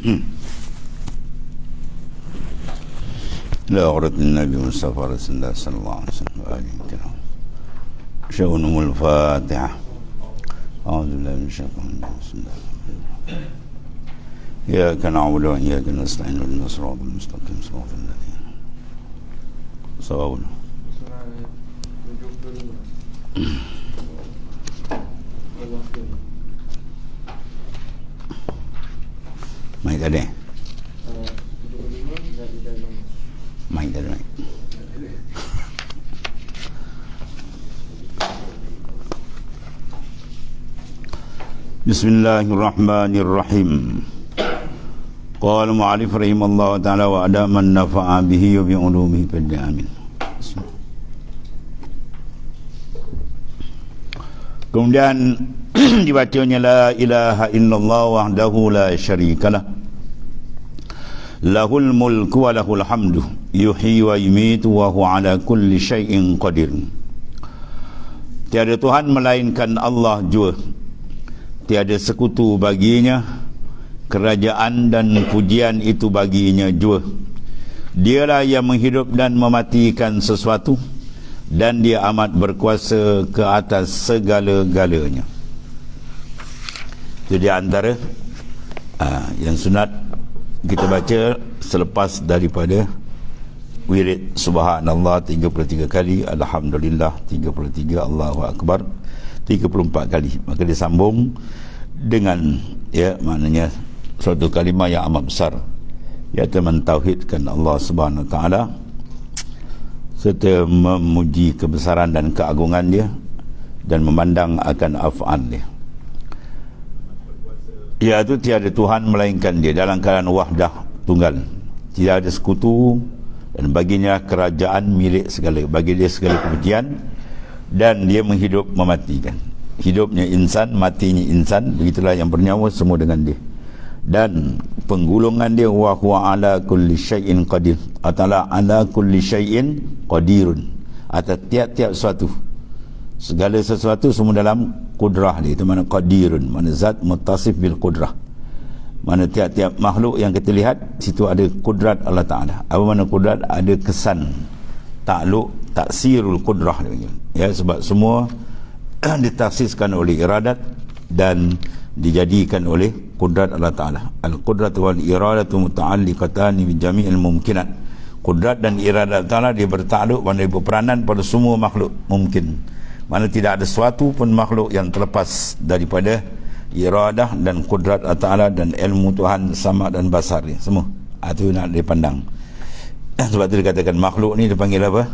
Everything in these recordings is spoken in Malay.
لا عرض النبي مصطفى رسول الله صلى الله عليه وسلم وآله الكرام. شؤونهم الفاتحة. أعوذ بالله من الشيطان الرجيم. بسم الله الرحمن الرحيم. إياك نعبد وإياك نستعين اهدنا الصراط المستقيم صراط الذين صوابنا. Mai tadi. Mai tadi. Bismillahirrahmanirrahim. Qala mu'alif rahimallahu ta'ala wa adaman nafa'a bihi wa bi'ulumihi fid amin. Kemudian dibacanya la ilaha illallah wahdahu la syarikalah lahul mulku wa lahul hamdu yuhyi wa yumitu wa huwa ala kulli syai'in qadir. Tiada Tuhan melainkan Allah jua, tiada sekutu baginya, kerajaan dan pujian itu baginya jua. Dialah yang menghidup dan mematikan sesuatu, dan dia amat berkuasa ke atas segala-galanya. Itu di antara yang sunat kita baca selepas daripada wirid subhanallah 33 kali, alhamdulillah 33, Allahu akbar 34 kali. Maka disambung dengan maknanya suatu kalimah yang amat besar, iaitu mentauhidkan Allah Subhanahu wa taala serta memuji kebesaran dan keagungan dia dan memandang akan af'al dia, iaitu tiada Tuhan melainkan dia dalam keadaan wahdah, tunggal, tidak ada sekutu, dan baginya kerajaan milik segala, bagi dia segala kepujian, dan dia menghidup mematikan. Hidupnya insan, matinya insan, begitulah yang bernyawa semua dengan dia. Dan penggulungan dia wa huwa ala kulli syai'in qadir, atala ala kulli syai'in qadirun, atas tiap-tiap sesuatu, segala sesuatu semua dalam kudrah dia. Itu mana qadirun, mana zat muttasif bil kudrah, mana tiap-tiap makhluk yang kita lihat situ ada kudrat Allah Ta'ala. Apa mana kudrat? Ada kesan takluk, taksirul kudrah ya, sebab semua ditaksiskan oleh iradat dan dijadikan oleh kudrat Allah Ta'ala. Al-qudrat wal iradatu muta'alliqatani bi jami'il mumkinat. Kudrat dan iradat Ta'ala dia bertakluk, mana berperanan pada semua makhluk mungkin. Mana tidak ada suatu pun makhluk yang terlepas daripada iradah dan kudrat Allah Ta'ala dan ilmu Tuhan sama dan basar dia semua. Itu nak dipandang. Sebab itu dikatakan makhluk ni dipanggil apa?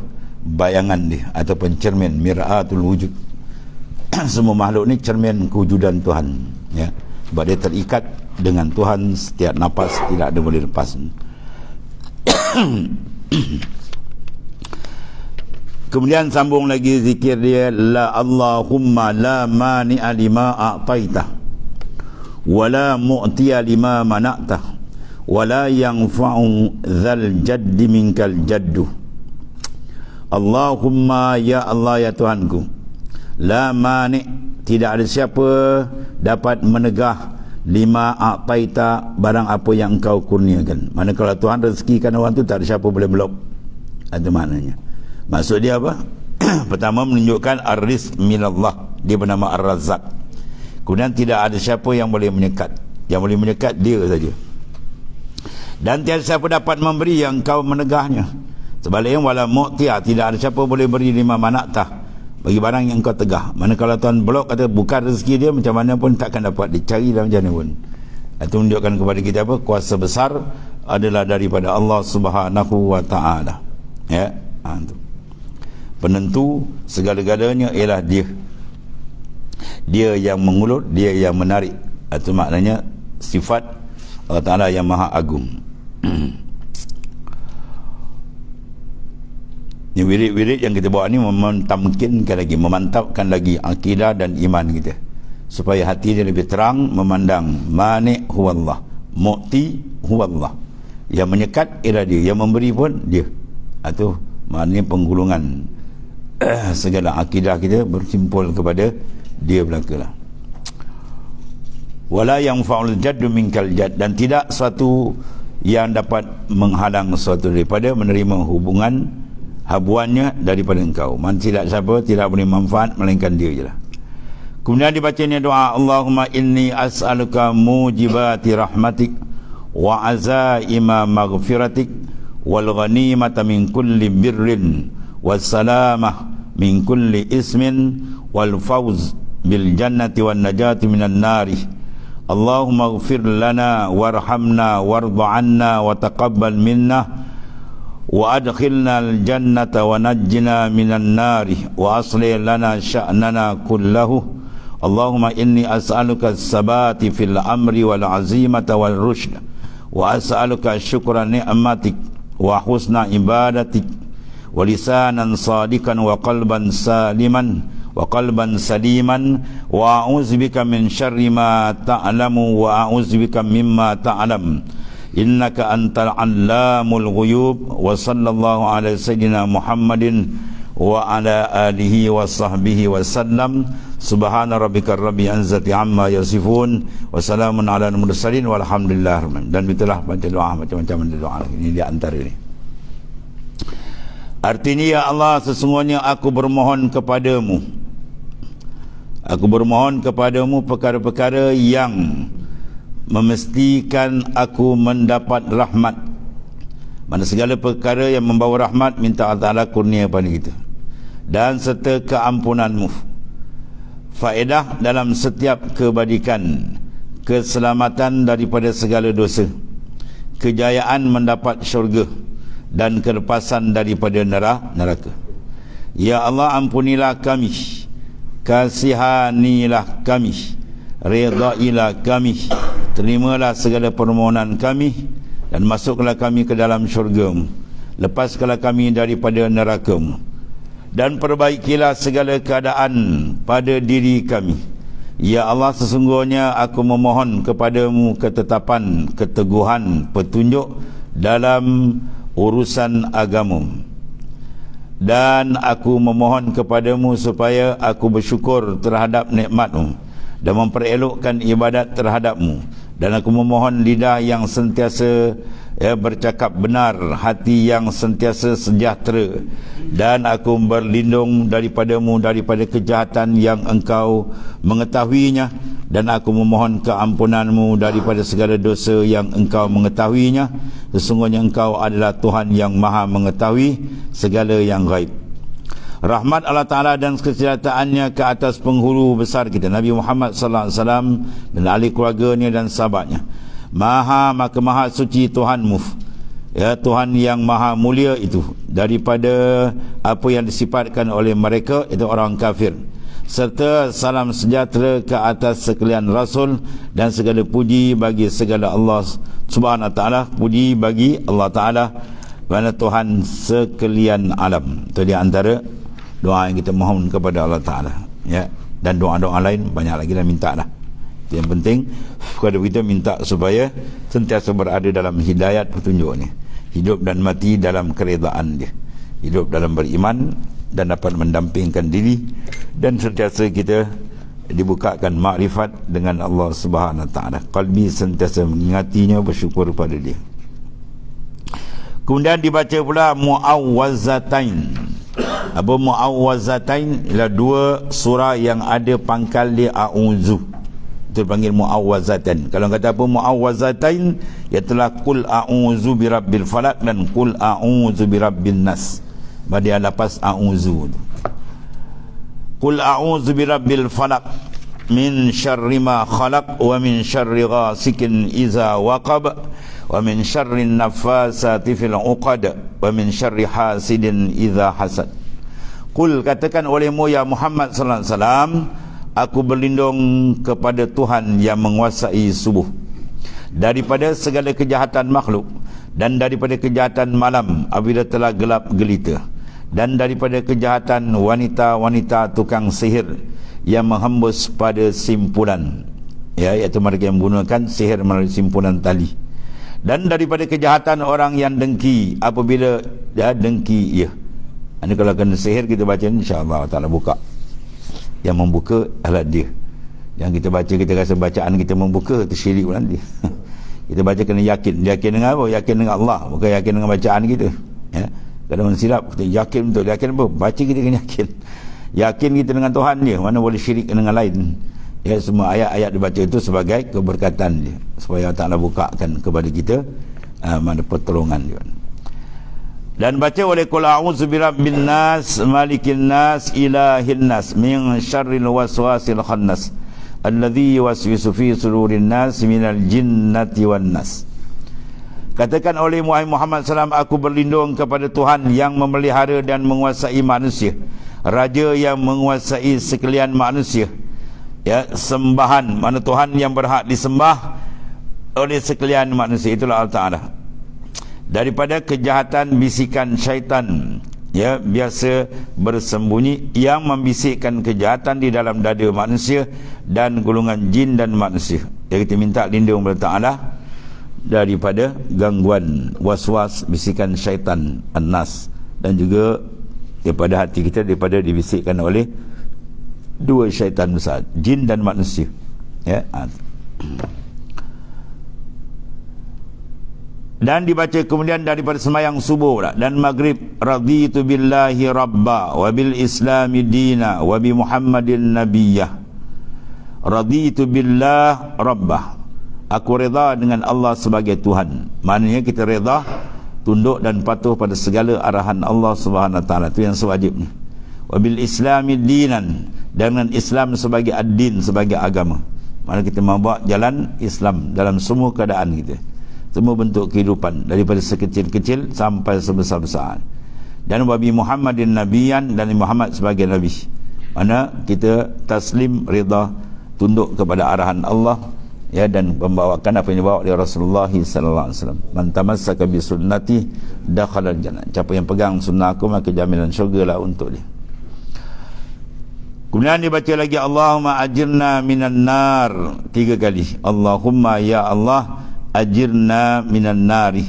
Bayangan dia ataupun cermin, mir'atul wujud. Semua makhluk ni cermin kewujudan Tuhan, ya. Sebab dia terikat dengan Tuhan, setiap nafas tidak ada boleh lepas. Kemudian sambung lagi zikir dia, la Allahumma la mani'a lima a'taita wa la mu'tiya lima mana'ta wa la yanfa'u dzal jaddi minkal jaddu. Allahumma, ya Allah, ya Tuhanku, la mani', tidak ada siapa dapat menegah lima a'taita, barang apa yang engkau kurniakan. Mana kalau Tuhan rezekikan orang tu, tak ada siapa boleh belok. Ada maknanya. Maksud dia apa? Pertama menunjukkan ar-rizq minallah, dia bernama ar-razzaq. Kemudian tidak ada siapa yang boleh menyekat, yang boleh menyekat dia saja. Dan tiada siapa dapat memberi yang kau menegahnya. Sebaliknya wala mu'tiya, tidak ada siapa boleh beri lima manatah, bagi barang yang kau tegah. Mana kalau Tuhan blok, kata bukan rezeki dia, macam mana pun takkan dapat dicari dalam macam mana pun. Itu menunjukkan kepada kita apa? Kuasa besar adalah daripada Allah Subhanahu wa ta'ala, ya. Penentu segala-galanya ialah dia. Dia yang mengulut, dia yang menarik. Itu maknanya sifat Allah Ta'ala yang maha agung. Ini wirid-wirid yang kita bawa ni memtamkinkan lagi, memantapkan lagi akidah dan iman kita, supaya hati dia lebih terang memandang mani' huwallah, mu'ti huwallah. Yang menyekat ialah dia, yang memberi pun dia. Itu maknanya penggulungan segala akidah kita bersimpul kepada dia belakalah. wala yanfa'ul jaddu minkal jadd, dan tidak suatu yang dapat menghalang suatu daripada menerima hubungan habuannya daripada engkau. Man tidak siapa tidak boleh manfaat melainkan dia je lah. Kemudian dibacanya doa, Allahumma inni as'aluka mujibati rahmatik wa azaima maghfiratik wal ghanimata min kulli birrin was salamah min kulli ismin wal fawz bil jannati wan najati minan nari. Allahumma ighfir lana warhamna warda 'anna wa taqabbal minna wa adkhilna al jannata wa najjina minan nari wa aslih lana sya'nana kullahu. Allahumma inni as'aluka as-sabati fil amri wal 'azimata wal rushd wa as'aluka syukra ni'matik wa husna ibadatik wa lisanan sadikan wa qalban saliman wa qalban saliman wa a'udzubika min syarri ma ta'lamu wa a'udzubika mimma ta'lam innaka antal 'allamul ghuyub. Wa sallallahu ala sayyidina Muhammadin wa ala alihi wa sahbihi wa sallam. Subhana rabbika rabbil izzati amma yasifun wa salamun ala mursalin walhamdulillah. Dan itulah baca doa macam-macam doa ini di antara ini. Artinya, ya Allah, sesungguhnya aku bermohon kepadamu, aku bermohon kepadamu perkara-perkara yang memestikan aku mendapat rahmat. Mana segala perkara yang membawa rahmat, minta Allah Ta'ala kurnia pada kita, dan serta keampunanmu, faedah dalam setiap kebaikan, keselamatan daripada segala dosa, kejayaan mendapat syurga, dan kelepasan daripada neraka. Ya Allah, ampunilah kami, kasihanilah kami, redailah kami, terimalah segala permohonan kami, dan masuklah kami ke dalam syurga-Mu, lepaskanlah kami daripada neraka-Mu, dan perbaikilah segala keadaan pada diri kami. Ya Allah, sesungguhnya aku memohon kepadamu ketetapan, keteguhan, petunjuk dalam urusan agama, dan aku memohon kepadamu supaya aku bersyukur terhadap nikmat-Mu dan memperelokkan ibadat terhadap-Mu, dan aku memohon lidah yang sentiasa bercakap benar, hati yang sentiasa sejahtera, dan aku berlindung daripada-Mu daripada kejahatan yang Engkau mengetahuinya, dan aku memohon keampunan-Mu daripada segala dosa yang Engkau mengetahuinya. Sesungguhnya Engkau adalah Tuhan yang maha mengetahui segala yang gaib. Rahmat Allah Ta'ala dan kesejahteraannya ke atas penghulu besar kita Nabi Muhammad sallallahu alaihi wasallam dan ahli keluarganya dan sahabatnya. Maka maha suci Tuhanmu, ya Tuhan yang maha mulia itu, daripada apa yang disifatkan oleh mereka, itu orang kafir. Serta salam sejahtera ke atas sekalian Rasul, dan segala puji bagi segala Allah Subhanahu Wa Ta'ala. Puji bagi Allah Ta'ala, mana Tuhan sekalian alam. Itu di antara doa yang kita mohon kepada Allah Ta'ala, ya. Dan doa-doa lain banyak lagi dah minta lah. Yang penting kepada kita minta supaya sentiasa berada dalam hidayat petunjuk ni, hidup dan mati dalam keredaan dia, hidup dalam beriman dan dapat mendampingkan diri, dan sentiasa kita dibukakan makrifat dengan Allah Subhanahu Wa Ta'ala. Qalbi sentiasa mengingatinya, bersyukur pada dia. Kemudian dibaca pula mu'awwazatain. Apa mu'awwazatain? Ialah dua surah yang ada pangkal dia a'udzu, itu dipanggil mu'awwazatan. Kalau kata apa mu'awwazatain, ialah qul a'udzu birabbil falaq dan qul a'udzu birabbin nas. Dia lepas a'udzu. Qul a'udzu birabbil falaq min syarri ma khalaq wa min syarri ghasikin iza waqab wa min syarri naffasati fil 'uqad wa min syarri hasidin iza hasad. Qul, katakan olehmu ya Muhammad sallallahu alaihi wasallam, aku berlindung kepada Tuhan yang menguasai subuh, daripada segala kejahatan makhluk, dan daripada kejahatan malam apabila telah gelap gelita, dan daripada kejahatan wanita-wanita tukang sihir yang menghembus pada simpulan, ya, iaitu mereka yang menggunakan sihir melalui simpulan tali, dan daripada kejahatan orang yang dengki apabila dia dengki. Ya, ini kalau kena sihir kita baca, insya-Allah Taala buka. Yang membuka adalah dia, Yang kita baca, kita rasa bacaan kita membuka, itu syirik pula nanti. Kita baca kena yakin. Yakin dengan apa? Yakin dengan Allah, bukan yakin dengan bacaan kita. Ya. Kadang silap, kita yakin betul. Yakin apa? Baca kita kena yakin. Yakin kita dengan Tuhan dia, mana boleh syirik dengan lain. Ya, semua ayat-ayat dibaca itu sebagai keberkatan dia, supaya Allah Ta'ala bukakan kepada kita mana pertolongan dia. Dan baca oleh qul a'udzu birabbin nas malikin nas ilahin nas min syarril waswasil khannas alladzi yuwaswisu fi sudurin nas minal jinnati wan nas. Katakan oleh Muhammad SAW, aku berlindung kepada Tuhan yang memelihara dan menguasai manusia, Raja yang menguasai sekalian manusia. Ya, sembahan, mana Tuhan yang berhak disembah oleh sekalian manusia, itulah Allah Ta'ala. Daripada kejahatan bisikan syaitan, ya, biasa bersembunyi yang membisikkan kejahatan di dalam dada manusia dan golongan jin dan manusia. Ya, kita minta lindung kepada Ta'ala daripada gangguan waswas bisikan syaitan an-nas, dan juga daripada hati kita daripada dibisikkan oleh dua syaitan besar, jin dan manusia. Ya. Dan dibaca kemudian daripada sembahyang subuh dan maghrib, raditu billahi rabba wa bil islami dina wa bi muhammadin nabiyyah. Raditu billah rabbah, aku reda dengan Allah sebagai Tuhan. Maknanya kita reda, tunduk dan patuh pada segala arahan Allah Subhanahu wa taala, itu yang sewajibnya. Wa bil islami dinan, dengan Islam sebagai ad-din, sebagai agama. Mana kita membawa jalan Islam dalam semua keadaan kita, semua bentuk kehidupan, daripada sekecil-kecil sampai sebesar-besar. Dan wabi Muhammadin nabiyan, dan Muhammad sebagai nabi. Mana kita taslim, rida, tunduk kepada arahan Allah, ya, dan membawakan apa yang dibawa oleh Rasulullah sallallahu alaihi wasallam. Man tamassaka bi sunnati dakhala al-jannah. Siapa yang pegang sunnah aku, maka jaminan syurgalah untuk dia. Kemudian dibaca lagi Allahumma ajirna minan nar 3 kali. Allahumma ya Allah ajirna minan nari.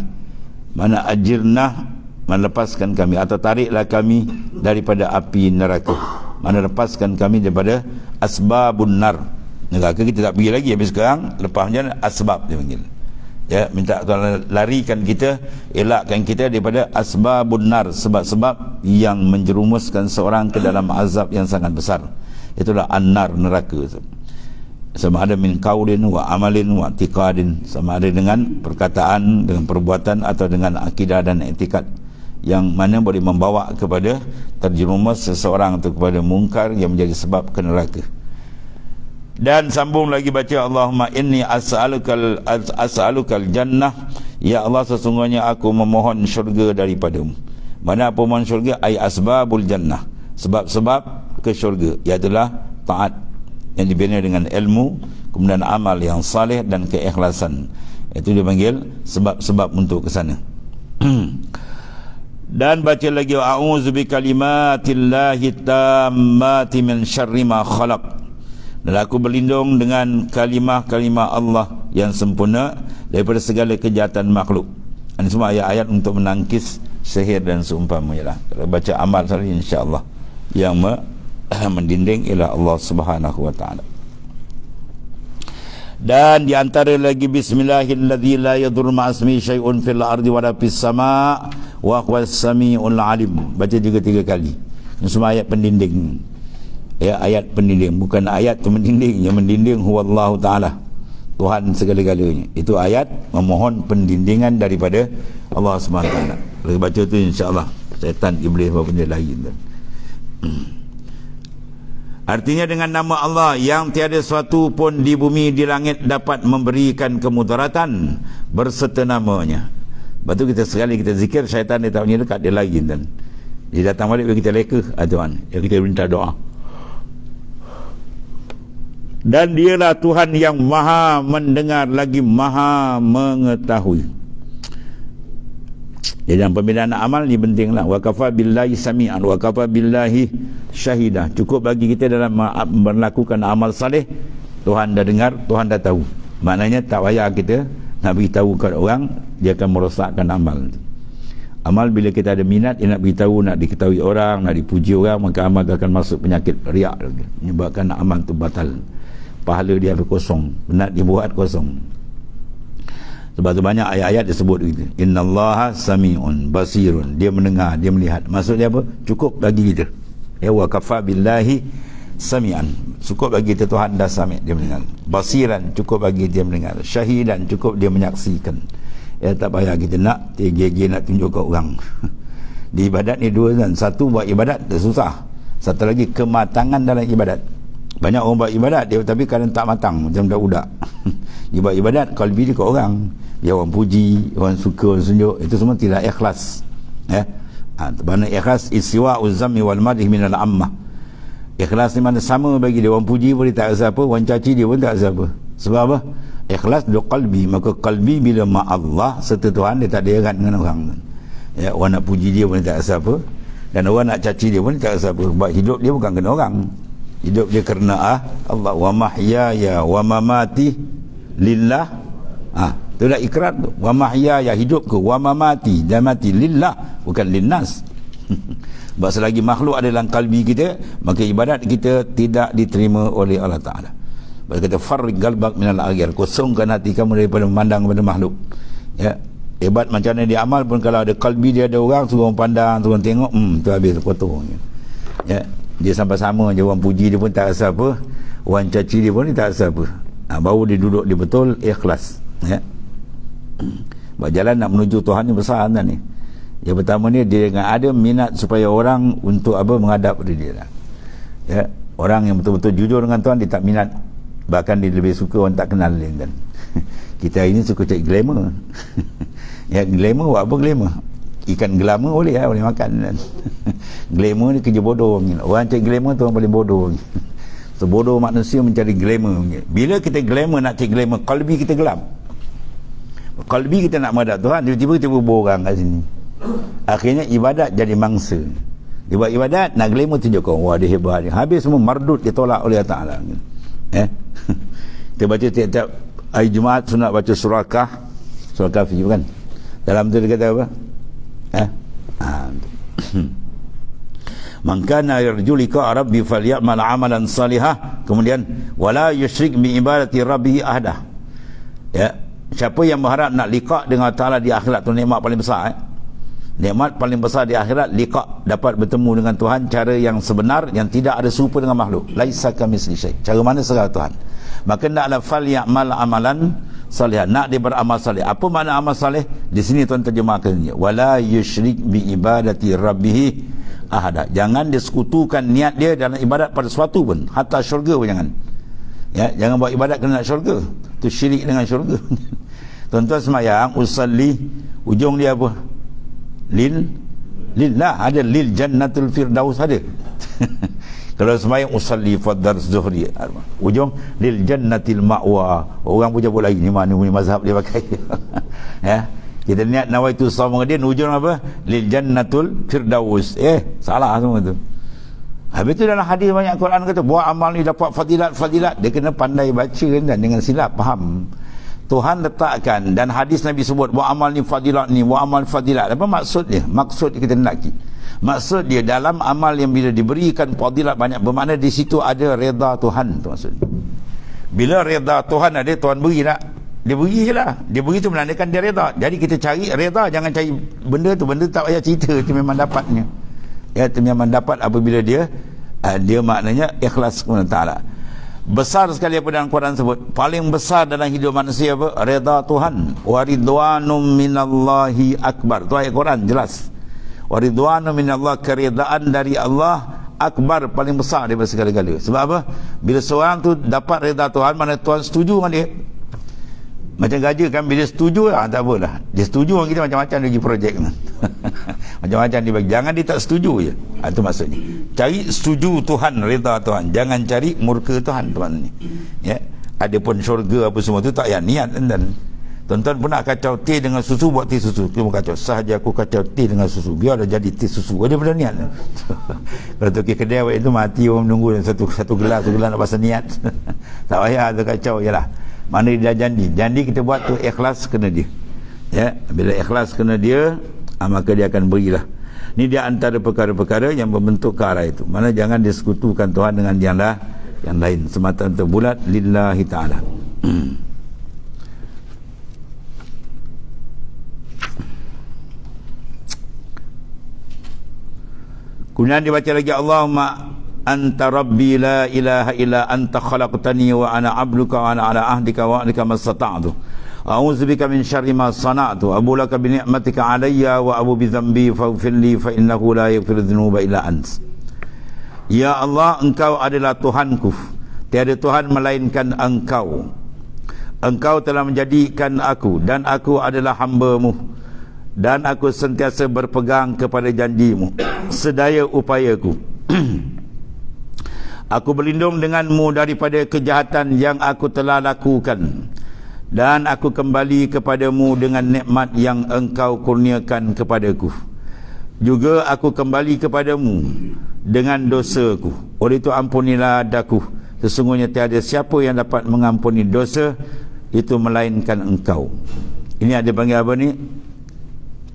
Mana ajirna, mana lepaskan kami atau tariklah kami daripada api neraka. Mana lepaskan kami daripada asbabun nar. Neraka kita tak pergi lagi habis sekarang, lepasnya asbab dia panggil. Ya, minta Tuhan larikan kita, elakkan kita daripada asbabun nar, sebab-sebab yang menjerumuskan seorang ke dalam azab yang sangat besar. Itulah an-nar, neraka. Sama ada min qaulin wa amalin wa i'tiqadin, sama ada dengan perkataan, dengan perbuatan, atau dengan akidah dan etikad, yang mana boleh membawa kepada terjerumus seseorang atau kepada mungkar yang menjadi sebab ke neraka. Dan sambung lagi baca Allahumma inni as'alukal jannah, ya Allah sesungguhnya aku memohon syurga daripadamu. Mana apa mohon syurga? Ai asbabul jannah, sebab-sebab ke syurga, iaitulah taat yang dibina dengan ilmu, kemudian amal yang saleh dan keikhlasan. Itu dipanggil sebab-sebab untuk ke sana. Dan baca lagi a'udzu bikalimatillahi tammati min syarri ma khalaq. Dan aku berlindung dengan kalimah-kalimah Allah yang sempurna daripada segala kejahatan makhluk. Ini semua ayat-ayat untuk menangkis sihir dan seumpamanya. Kalau baca amal tadi, insya-Allah yang mendinding ialah Allah Subhanahu wa taala. Dan di antara lagi bismillahilladzi la yadurru ma'asmi syai'un fil ardi wa la fis sama' wa huwas samiul alim. Baca juga 3 kali. Ini semua ayat pendinding. Ya, ayat pendinding, bukan ayat tu mendinding. Yang mendinding huwallahu ta'ala, Tuhan segala-galanya. Itu ayat memohon pendindingan daripada Allah SWT. Kalau baca tu insya-Allah syaitan, iblis apa benda lain. Artinya dengan nama Allah yang tiada sesuatu pun di bumi di langit dapat memberikan kemudaratan berserta namanya. Lepas tu kita sekali kita zikir, syaitan dia tak punya dekat, dia lain. Dan dia datang balik kita leka, tuan, ya, kita minta doa. Dan dialah Tuhan yang maha mendengar lagi maha mengetahui. Jadi dalam pembinaan amal ni pentinglah. Wa kafa billahi sami'an wa kafa billahi syahidah. Cukup bagi kita dalam melakukan amal saleh, Tuhan dah dengar, Tuhan dah tahu. Maknanya tak payah kita nak beritahu kepada orang, dia akan merosakkan amal. Amal bila kita ada minat, dia nak beritahu, nak diketahui orang, nak dipuji orang, maka amal akan masuk penyakit riak, menyebabkan amal tu batal. pahala dia habis kosong, penat dibuat kosong. Sebab tu banyak ayat-ayat disebut begitu. Innallaha sami'un basirun. Dia mendengar, dia melihat. Maksud dia apa? Cukup bagi kita. Ya wa kafa billahi sami'an. Cukup bagi kita Tuhan dah sami', dia mendengar. Basiran, cukup bagi dia mendengar. Syahidan, cukup dia menyaksikan. Ya tak payah kita nak gigi nak tunjuk ke orang. Di ibadat ni dua kan. Satu buat ibadat susah. Satu lagi kematangan dalam ibadat. Banyak orang buat ibadat dia tapi kadang tak matang macam budak-budak. Dia buat ibadat kalbi dia ke orang. Dia orang puji, orang suka, orang tunjuk, itu semua tidak ikhlas. Ya. Mana ikhlas istiwa uzzami wal madhi minal ammah. Ikhlas ni mana sama bagi dia, orang puji pun dia tak rasa apa, orang caci dia pun tak rasa apa. Sebab apa? Ikhlas du qalbi, maka qalbi bila ma Allah serta Tuhan, dia tak ada erat dengan orang. Ya, orang nak puji dia pun dia tak rasa apa, dan orang nak caci dia pun dia tak rasa apa. Sebab hidup dia bukan kena orang. Hidup dia kerana Allah. Wa mahyaya wa mamati lillah. Itu dah ikrar tu. Wa mahyaya, hidupku, wa mamati, dan mati lillah, bukan linnas. Sebab selagi makhluk ada dalam kalbi kita, maka ibadat kita tidak diterima oleh Allah Ta'ala. Sebab kata farriq qalbak minal aghir, kosongkan hati kamu daripada memandang kepada makhluk. Ya, hebat macam mana dia amal pun, kalau ada kalbi dia ada orang, suruh orang pandang, suruh orang tengok, tu habis kotor. Ya, dia sampai sama je, orang puji dia pun tak rasa apa, orang caci dia pun dia tak rasa apa. Baru dia duduk dia betul ikhlas. Ya. Sebab jalan nak menuju Tuhan ni besar kan ni. Yang pertama ni dia dengan ada minat supaya orang untuk apa, menghadap pada dia lah. Ya, orang yang betul-betul jujur dengan Tuhan dia tak minat, bahkan dia lebih suka orang tak kenal dia kan. Kita ini suka cari glamour. Ya, glamour buat apa glamour? Ikan glamour boleh boleh makan kan. Glamour ni kerja bodoh. Orang cari glamour tu orang paling bodoh. Sebodoh manusia mencari glamour. Bila kita glamour, nak cari glamour, kalbi kita gelap. Kalbi kita nak menghadap Tuhan, tiba-tiba kita berborang kat sini. Akhirnya ibadat jadi mangsa. Dia buat ibadat, nak glamour tunjukkan, wah dia hebat dia. Habis semua mardut, dia tolak oleh Allah Ta'ala. Kita baca tiap-tiap hari Jumaat sunat baca surah Kahfi kan. Dalam tu dia kata apa? Man kana yarju liqa rabbi falyamal amalan salihah. Kemudian wala yusyrik bi ibadati rabbih ahada. Ya, siapa yang berharap nak liqa dengan Ta'ala di akhirat tu, nikmat paling besar. Nikmat paling besar di akhirat, liqa, dapat bertemu dengan Tuhan cara yang sebenar, yang tidak ada serupa dengan makhluk. Laisa kamitsli syai'. Cara mana segala Tuhan. Maka naklah falyamal amalan salih, nak dia beramal salih. Apa makna amal salih? Di sini tuan terjemahkannya, wala yusyrik bi ibadati rabbih ahada. Jangan disekutukan niat dia dalam ibadat pada sesuatu pun, hatta syurga pun jangan. Ya, jangan buat ibadat kena nak syurga. Itu syirik dengan syurga. Tuan-tuan semayang usalli, ujung dia apa? Lillah, ada lil jannatul firdaus ada. Kalau semayang usalli fadar zuhri, ujung lil jannatil ma'wa. Orang pun jawab lagi, ni mana punya mazhab dia pakai. Ya, kita niat nawaitu saum dia, ujung apa? Lil jannatul firdaus. Salah semua tu. Habis tu dalam hadis banyak Quran kata buat amal ni dapat fadilat. Dia kena pandai baca kan, dengan silap faham. Tuhan letakkan, dan hadis Nabi sebut buat amal ni fadilat ni, buat amal fadilat. Apa maksud dia? Maksud kita nak. Maksud dia dalam amal yang bila diberikan fadilat banyak, bermakna di situ ada redha Tuhan tu maksud. Bila redha Tuhan ada, Tuhan beri tak? Dia beri je lah. Dia beri tu menandakan dia redha. Jadi kita cari redha, jangan cari benda tu. Benda tak payah cerita, itu memang dapatnya. Ya, itu memang dapat apabila dia maknanya ikhlas kepada Ta'ala. Besar sekali apa dalam Quran sebut, paling besar dalam hidup manusia apa? Redha Tuhan. Wa ridwanum minallahi akbar. Tu ayat Quran jelas. Wa ridwanum minallah, keredaan dari Allah akbar, paling besar daripada segala-gala. Sebab apa? Bila seorang tu dapat redha Tuhan, mana Tuhan setuju dengan dia. Macam gaja kan, bila setuju lah, tak apalah. Dia setuju dengan kita, macam-macam bagi projek. Macam-macam dia bagi. Jangan dia tak setuju je. Itu maksudnya. Cari setuju Tuhan, reda Tuhan. Jangan cari murka Tuhan, tuan ni. Ya. Ada pun syurga apa semua tu tak payah niat. Dan tuan-tuan pun nak kacau teh dengan susu, buat teh susu. Cuma kacau. Sahaja aku kacau teh dengan susu, biar dah jadi teh susu. Dia pernah niat. Kalau tu kedai awak itu mati orang menunggu satu gelas nak pasal niat. Tak payah tu kacau je lah. Mana dia janji kita buat tu ikhlas kena dia. Ya, bila ikhlas kena dia, maka dia akan berilah. Ini dia antara perkara-perkara yang membentuk ke arah itu. Mana jangan disekutukan Tuhan dengan yang yang lain, semata-mata bulat lillahi ta'ala. Kemudian dibaca lagi, Allahumma anta rabbi la ilaha illa anta khalaqtani wa ana abduka wa ana ala ahdika wa wa'dika mastata'tu a'udzubika min syarri ma sana'tu abu laka bi ni'matika alayya wa abu bi dhanbi faghfir li fa innahu la yaghfiru dhunuba illa ant. Ya Allah, engkau adalah Tuhanku, tiada Tuhan melainkan engkau. Engkau telah menjadikan aku dan aku adalah hamba-Mu, dan aku sentiasa berpegang kepada janji-Mu sedaya upayaku. Aku berlindung denganmu daripada kejahatan yang aku telah lakukan, dan aku kembali kepadamu dengan nikmat yang engkau kurniakan kepadaku. Juga aku kembali kepadamu dengan dosaku. Oleh itu ampunilah daku. Sesungguhnya tiada siapa yang dapat mengampuni dosa itu melainkan engkau. Ini ada panggil apa ni?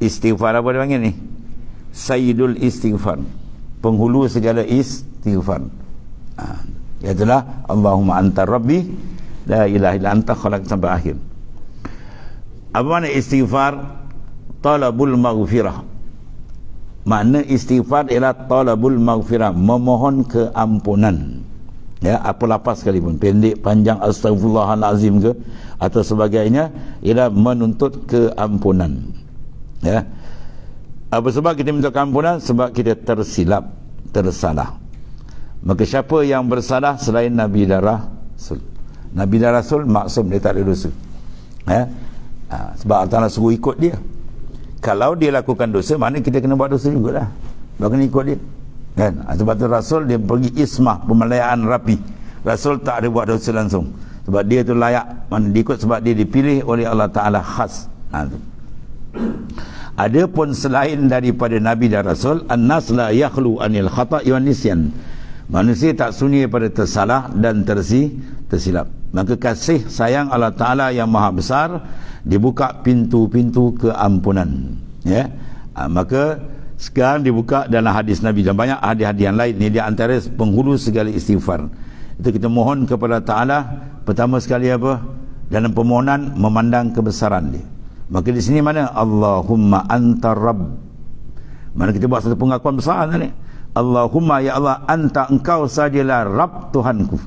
Istighfar. Apa dia panggil ni? Sayyidul istighfar, penghulu segala istighfar. Itulah Allahumma anta rabbi la ilaha illa anta khalaq sampai akhir. Apa makna istighfar? Talabul maghfirah. Makna istighfar ialah talabul maghfirah, memohon keampunan. Ya, apa lapas sekalipun, pendek, panjang, astagfirullahalazim ke atau sebagainya, ialah menuntut keampunan. Ya. Apa sebab kita minta keampunan? Sebab kita tersilap, tersalah. Maka siapa yang bersalah selain Nabi dan Rasul? Nabi dan Rasul maksum, dia tak ada dosa. Ya? Sebab Allah Ta'ala suruh ikut dia. Kalau dia lakukan dosa, mana kita kena buat dosa juga lah. Sebab kena ikut dia. Kan? Sebab tu Rasul dia pergi ismah, pemalayaan rapi. Rasul tak ada buat dosa langsung. Sebab dia tu layak, mana diikut sebab dia dipilih oleh Allah Ta'ala khas. Adapun selain daripada Nabi dan Rasul, an-nas la yakhlu anil khata' wa nisyan. Manusia tak sunyi pada tersalah dan tersilap. Maka kasih sayang Allah Ta'ala yang maha besar, dibuka pintu-pintu keampunan. Ya? Maka sekarang dibuka dalam hadis Nabi dan banyak hadis-hadis yang lain. Ini di antara penghulu segala istighfar. Itu kita mohon kepada Ta'ala. Pertama sekali apa? Dalam permohonan memandang kebesaran dia. Maka di sini mana? Allahumma anta rabb. Mana kita buat satu pengakuan besar ni. Allahumma ya Allah, anta engkau sajalah Rabb Tuhanku.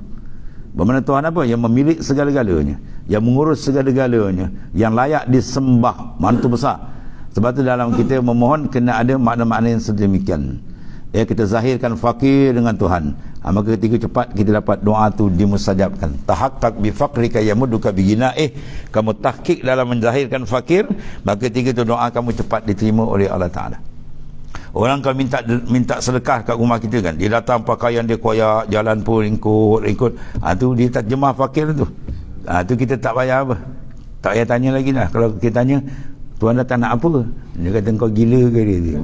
Bermakna Tuhan apa? Yang memiliki segala-galanya, yang mengurus segala-galanya, yang layak disembah. Mana tu besar. Sebab tu dalam kita memohon kena ada makna-makna yang sedemikian. Ya, kita zahirkan fakir dengan Tuhan. Maka ketika cepat kita dapat doa tu dimustajabkan. Tahaqqaq bi faqrika yamudduka bi ghinaih. Kamu tahqiq dalam menzahirkan fakir, maka ketika tu doa kamu cepat diterima oleh Allah Ta'ala. Orang kalau minta sedekah kat rumah kita kan, dia datang pakaian dia koyak, jalan pun ringkut. Tu dia tak terjemah fakir tu. Tu kita tak payah apa. Tak payah tanya lagi dah. Kalau kita tanya, Tuan datang nak apa? Dia kata kau gila ke dia?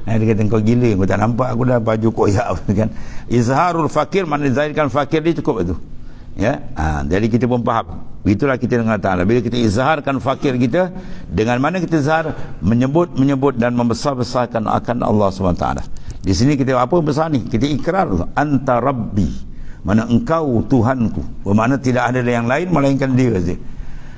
Dia kata kau gila, kau tak nampak aku dah baju koyak kan. Izharul fakir, mana zahirkan fakir dia cukup itu. Ya, jadi kita pun faham. Itulah kita dengan Ta'ala. Bila kita izharkan fakir kita, dengan mana kita izhar? Menyebut dan membesar-besarkan akan Allah SWT. Di sini kita apa besar ni? Kita ikrar anta rabbi, mana engkau Tuhanku. Bermakna tidak ada yang lain melainkan dia saja.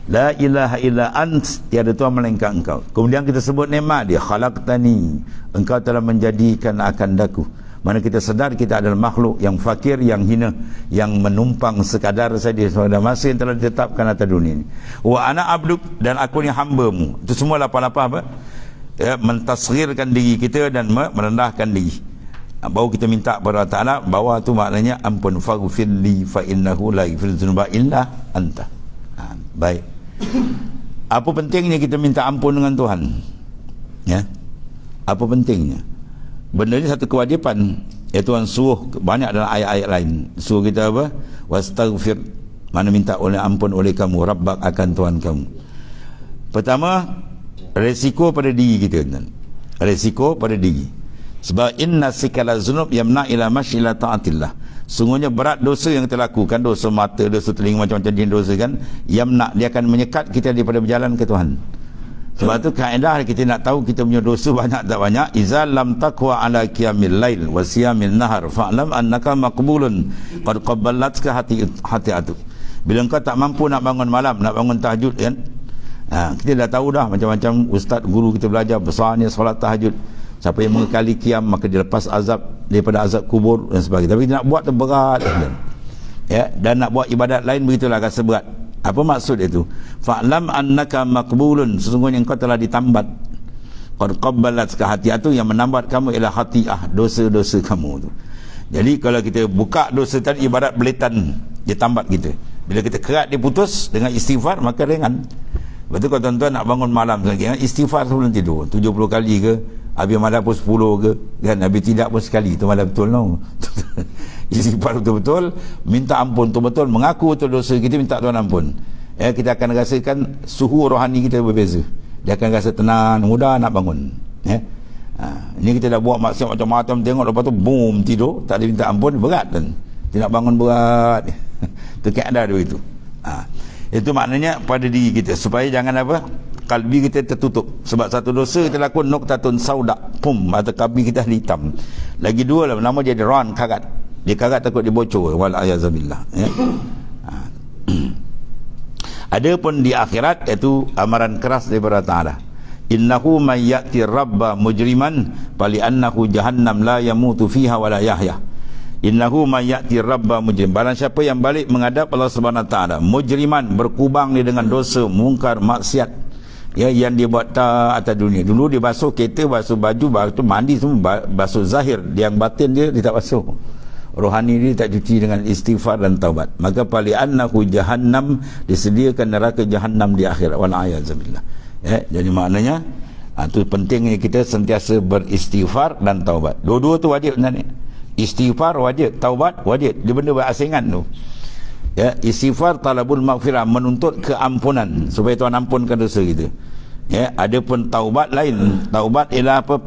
La ilaha illa ant, tiada Tuhan melainkan engkau. Kemudian kita sebut nikmat dia, khalaqtani, engkau telah menjadikan akan daku. Mana kita sedar kita adalah makhluk yang fakir, yang hina, yang menumpang sekadar saja pada masa yang telah ditetapkan atas dunia ini. Wa ana abduk, dan aku ni hamba-Mu. Itu semua lapan-lapan apa? Ya, mentasghirkan diri kita dan merendahkan diri. Baru kita minta kepada Allah Ta'ala, bawah tu maknanya ampun, faghfirli fa innahu la yaghfiru dzunuba illa anta. Baik. Apa pentingnya kita minta ampun dengan Tuhan? Ya. Apa pentingnya? Benda ni satu kewajipan. Ya, Tuhan suruh banyak dalam ayat-ayat lain. Suruh kita apa? Wastaghfir, mana minta oleh ampun oleh kamu rabbak, akan Tuhan kamu. Pertama, resiko pada diri kita. Resiko pada diri. Sebab inna sikala zunub yamna ila masyila ta'atillah. Sungguhnya berat dosa yang kita lakukan, dosa mata, dosa telinga, macam-macam jenis dosa kan, yamna, dia akan menyekat kita daripada berjalan ke Tuhan. Sebab tu kaedah kita nak tahu kita punya dosa banyak tak banyak. Iza lam taqwa ala qiyamil lail wa siyamil nahar fa'lam annaka maqbulun qad qabbalatka hati'atu. Bila engkau tak mampu nak bangun malam, nak bangun tahajud kan, kita dah tahu dah macam-macam ustaz guru kita belajar besarnya solat tahajud. Siapa yang mengekali qiyam maka dia lepas azab daripada azab kubur dan sebagainya. Tapi nak buat tu berat ya, dan nak buat ibadat lain begitulah rasa berat. Apa maksud itu? Fa'lam annaka maqbulun, sesungguhnya engkau telah ditambat. Qad qabbalatka hati'atu, yang menambat kamu ialah hati'ah, dosa-dosa kamu tu. Jadi kalau kita buka dosa tadi ibarat beletan, dia tambat kita. Bila kita kerat dia putus dengan istighfar maka ringan. Betul kalau tuan-tuan nak bangun malam lagi, istighfar sebelum tidur 70 kali ke, habis malam pun 10 ke kan, habis tidak pun sekali, tu malam betul no. Istighfar betul-betul, minta ampun betul-betul, mengaku betul dosa kita, minta Tuhan ampun. Kita akan rasakan suhu rohani kita berbeza. Dia akan rasa tenang, mudah nak bangun. Ini kita dah buat maksiat macam-macam, tengok lepas tu boom tidur, tak ada minta ampun, berat kan. Dia nak bangun berat. Itu keadaan dia begitu. Itu maknanya pada diri kita supaya jangan apa, kalbi kita tertutup. Sebab satu dosa kita lakukan nuktatun sauda, pum, atau kalbi kita hitam. Lagi dua lah, nama dia ran, karat. Dia karat takut dia bocor, wal ayazabillah ya. Ada pun di akhirat iaitu amaran keras daripada Ta'ala. Innahu may ya'ti rabba mujriman fali annahu jahannam la yamutu fiha wa la yahya. Innahu may ya'ti rabba mujrim, barang siapa yang balik menghadap Allah Subhanahu Ta'ala mujriman, berkubang dia dengan dosa mungkar maksiat ya, yang dia buat atas dunia. Dulu dia basuh kereta, basuh baju, basuh mandi semua, basuh zahir, yang batin dia tak basuh. Rohani dia tak cuci dengan istighfar dan taubat, maka pali annahu jahannam, disediakan neraka jahannam di akhirat, wal a'yazubillah ya. Jadi maknanya itu pentingnya kita sentiasa beristighfar dan taubat. Dua-dua tu wajib sebenarnya. Istighfar wajib, taubat wajib. Dia benda berasingan tu ya. Istighfar talabul maghfirah, menuntut keampunan supaya Tuhan ampunkan dosa kita ya. Adapun taubat lain, taubat ialah apa?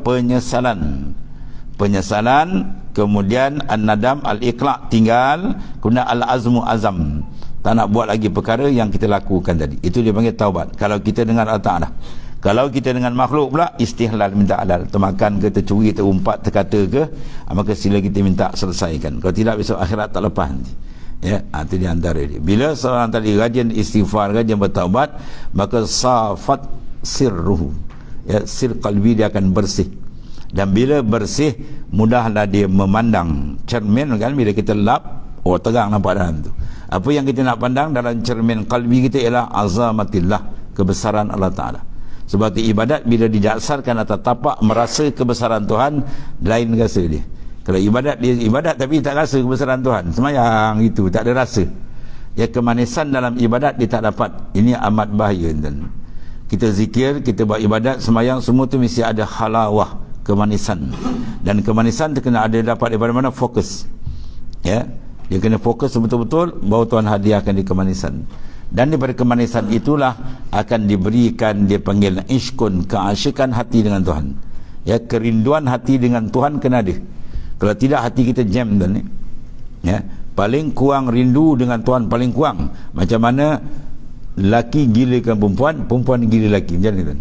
Penyesalan, kemudian an-nadam, al-iqla', tinggal, kemudian al-azmu, azam, tak nak buat lagi perkara yang kita lakukan tadi. Itu dia panggil taubat kalau kita dengan Allah Ta'ala. Kalau kita dengan makhluk pula, istihlal, minta halal, termakan ke, tercuri, terumpat, terkata ke, maka sila kita minta selesaikan. Kalau tidak besok akhirat tak lepas nanti ya. Itu di antara dia. Bila seorang tadi rajin istighfar, rajin bertaubat, maka safat sirruhu ya, sir qalbi dia akan bersih. Dan bila bersih, mudahlah dia memandang cermin kan. Bila kita lap, terang nampak dalam tu. Apa yang kita nak pandang dalam cermin kalbi kita ialah azamatillah, kebesaran Allah Ta'ala. Sebab itu ibadat bila didasarkan atas tapak merasa kebesaran Tuhan, lain rasa dia. Kalau ibadat, dia ibadat tapi tak rasa kebesaran Tuhan, semayang itu tak ada rasa ya, kemanisan dalam ibadat dia tak dapat. Ini amat bahaya. Dan kita zikir, kita buat ibadat, semayang, semua tu mesti ada halawah, kemanisan. Dan kemanisan tu kena ada dapat daripada mana? Fokus ya. Dia kena fokus betul-betul, baru Tuhan hadiahkan di kemanisan. Dan daripada kemanisan itulah akan diberikan, dia panggil iskun, keasyikan hati dengan Tuhan ya. Kerinduan hati dengan Tuhan kena ada. Kalau tidak hati kita jam dan ni ya. Paling kurang rindu dengan Tuhan, paling kurang. Macam mana laki gilakan perempuan, perempuan gila laki, macam ni kan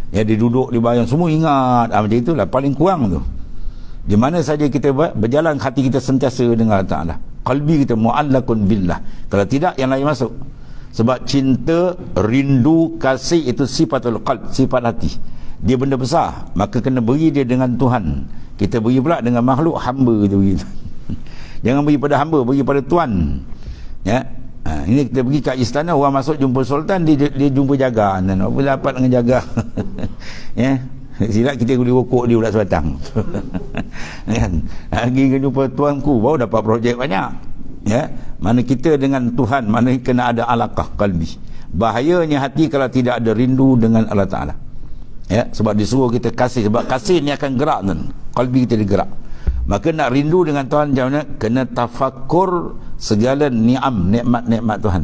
ya. Dia duduk di bayang, semua ingat macam itulah, paling kurang tu. Di mana saja kita berjalan, hati kita sentiasa dengan Allah Ta'ala, qalbi kita mu'allakun billah. Kalau tidak, yang lain masuk. Sebab cinta, rindu, kasih itu sifatul qalb, sifat hati. Dia benda besar, maka kena beri dia dengan Tuhan. Kita beri pula dengan makhluk, hamba itu begitu. Jangan beri pada hamba, beri pada Tuhan ya. Ini kita pergi kat istana, orang masuk jumpa sultan, dia jumpa jaga, boleh dapat dengan jaga ya. Silap kita boleh rokok dia pula sebatang kan. Lagi jumpa tuanku, baru dapat projek banyak ya. Mana kita dengan Tuhan, mana kena ada alaqah qalbi. Bahayanya hati kalau tidak ada rindu dengan Allah Ta'ala ya. Sebab disuruh kita kasih, sebab kasih ni akan gerak kan, qalbi kita digerak. Maka nak rindu dengan Tuhan macam mana? Kena tafakur segala ni'am, nikmat-nikmat Tuhan.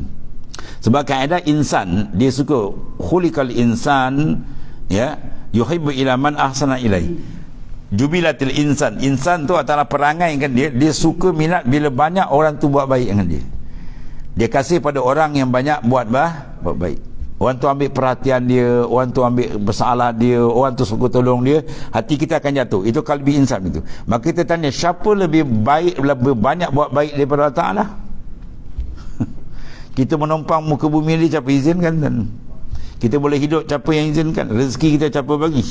Sebab kaedah insan, dia suka khuliqal insan ya, yuhibbu ila man ahsana ilai. Jubilatil insan, insan tu adalah perangai kan dia suka minat bila banyak orang tu buat baik dengan dia. Dia kasih pada orang yang banyak buat baik orang tu ambil perhatian dia, orang tu ambil bersalah dia, orang tu suka tolong dia, hati kita akan jatuh. Itu qalbi insan itu. Maka kita tanya, siapa lebih baik, lebih banyak buat baik daripada Allah Ta'ala? Kita menumpang muka bumi ni siapa izinkan, dan kita boleh hidup siapa yang izinkan, rezeki kita siapa bagi.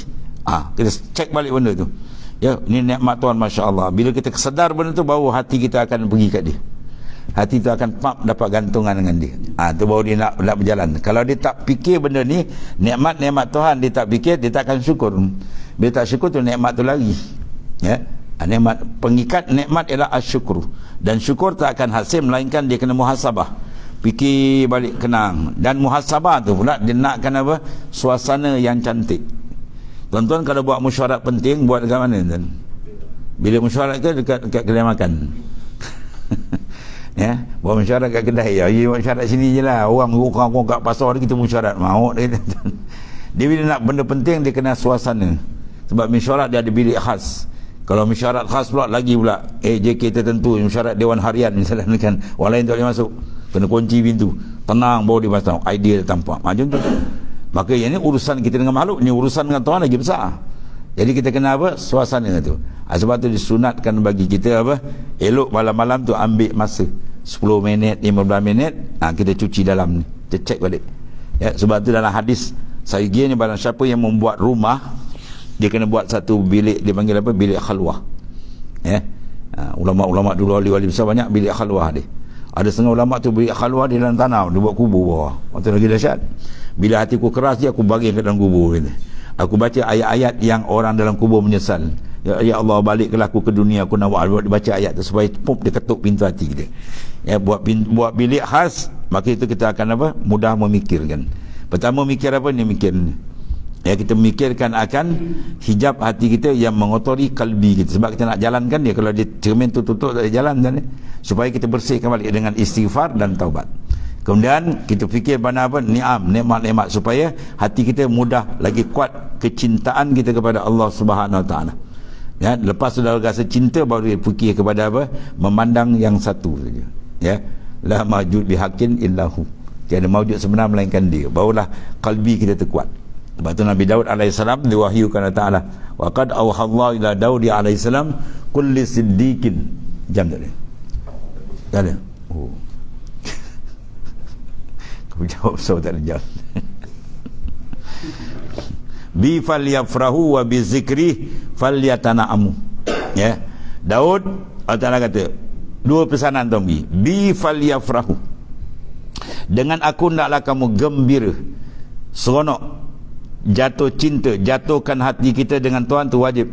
Kita cek balik benda tu. Ya, ini nikmat Tuhan, Masya Allah. Bila kita kesedar benda tu, baru hati kita akan pergi kat dia. Hati tu akan dapat gantungan dengan dia. Tu baru dia nak berjalan. Kalau dia tak fikir benda ni, nikmat-nikmat Tuhan dia tak fikir, dia tak akan syukur. Bila tak syukur tu nikmat tu lagi. Ya. Nikmat, pengikat nikmat ialah asyukur. Dan syukur tak akan hasil melainkan dia kena muhasabah. Fikir balik kenang. Dan muhasabah tu pula dia nakkan apa? Suasana yang cantik. Tuan-tuan kalau buat mesyuarat penting, buat dekat mana tuan? Bila mesyuarat ke dekat kedai makan? Ya, buat mesyuarat kat kedai ya. Buat mesyuarat sini je lah. Orang kat pasar kita mesyuarat maut dia. Dia bila nak benda penting, dia kena suasana. Sebab mesyuarat dia ada bilik khas. Kalau mesyuarat khas pula lagi pula JK tertentu, mesyuarat Dewan Harian misalnya kan, orang lain tak boleh masuk, kena kunci pintu, tenang baru dia masuk, idea dia tampak macam tu. Maka yang ni urusan kita dengan makhluk, ni urusan dengan Tuhan lagi besar. Jadi kita kena apa? Suasana tu. Sebab tu disunatkan bagi kita apa? Elok malam-malam tu ambil masa 10 minit, 15 minit, kita cuci dalam ni, kita cek balik. Ya, sebab tu dalam hadis sahaja ni, barang siapa yang membuat rumah, dia kena buat satu bilik, dia panggil apa? Bilik khalwah. Ya. Ulama-ulama dulu, wali-wali besar banyak bilik khalwah dia. Ada setengah ulama tu bilik khalwah di dalam tanah, dia buat kubur bawah. Waktu lagi dahsyat. Bila hatiku keras dia, aku bagi ke dalam kubur gitu. Aku baca ayat-ayat yang orang dalam kubur menyesal. Ya Allah, baliklah aku ke dunia, aku nak baca ayat tu supaya dia ketuk pintu hati kita. Ya, buat bilik khas, maka itu kita akan apa? Mudah memikirkan. Pertama mikir apa ni? Mikir ya, kita memikirkan akan hijab hati kita yang mengotori kalbi kita. Sebab kita nak jalankan dia, kalau dia cermin tu tutup tak ada jalan kan, supaya kita bersihkan balik dengan istighfar dan taubat. Kemudian kita fikir pada apa? Nikmat-nikmat supaya hati kita mudah lagi kuat kecintaan kita kepada Allah Subhanahu Wa Taala. Ya, lepas sudah rasa cinta, baru dia fikir kepada apa? Memandang yang satu saja. Ya, la mawjud bihaqqin illahu. Tiada mawjud sebenar melainkan dia. Barulah kalbi kita terkuat. Sebab tu Nabi Daud alaihissalam diwahyukan Allah Ta'ala, wa qad awhallahu ila Daud alaihissalam kulli siddiqin. Jam tak dia? Tak ada? Oh. Kau jawab so tak ada jam. Bi falyafrahu wa bi zikri falyatana'amu. Ya. Daud Allah Ta'ala kata, dua pesanan tuan pergi. Bi falyafrahu. Dengan aku naklah kamu gembira, seronok, jatuh cinta, jatuhkan hati kita dengan Tuhan tu wajib.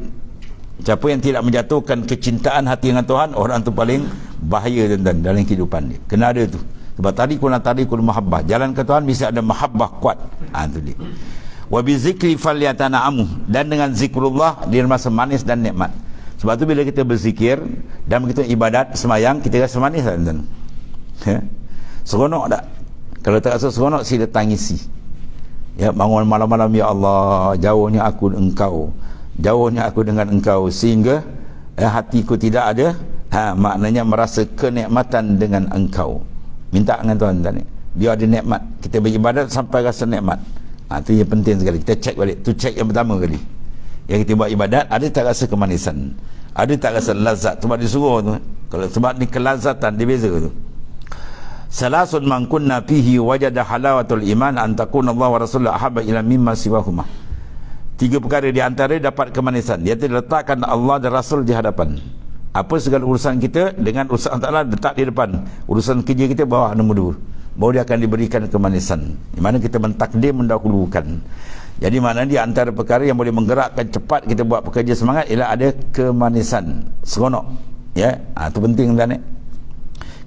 Siapa yang tidak menjatuhkan kecintaan hati dengan Tuhan, orang tu paling bahaya tuan-tuan dalam kehidupan dia. Kena ada tu. Sebab tarikul mahabbah, jalan ke Tuhan mesti ada mahabbah kuat. Tu dia. Wa bi zikri falyatana'amu, dan dengan zikrullah dia rasa manis dan nikmat. Sebab tu bila kita berzikir dan kita ibadat semayang, kita rasa manis tak tuan-tuan? Ya? Seronok tak? Kalau tak rasa seronok, sila tangisi. Ya, bangun malam-malam, ya Allah, jauhnya aku engkau, jauhnya aku dengan engkau, sehingga hatiku tidak ada maknanya merasa kenikmatan dengan engkau. Minta dengan Tuhan tadi, biar ada nikmat. Kita beribadat sampai rasa nikmat. Itu yang penting sekali. Kita cek balik. Tu cek yang pertama kali. Yang kita buat ibadat, ada tak rasa kemanisan, ada tak rasa lazat. Sebab disuruh tu. Kalau sebab ni kelazatan, dia beza tu. Salasun man kunna fihi wajada halawatul iman an takuna Allah wa Rasulullah ahabba ila mimma siwahuma. Tiga perkara di antara dapat kemanisan, iaitu letakkan Allah dan Rasul di hadapan. Apa segala urusan kita dengan urusan Allah letak di depan. Urusan kerja kita bawah nombor 2. Baru dia akan diberikan kemanisan. Di mana kita mentakdir mendahulukan. Jadi mana di antara perkara yang boleh menggerakkan cepat kita buat pekerja semangat ialah ada kemanisan, seronok. Ya, itu penting tuan.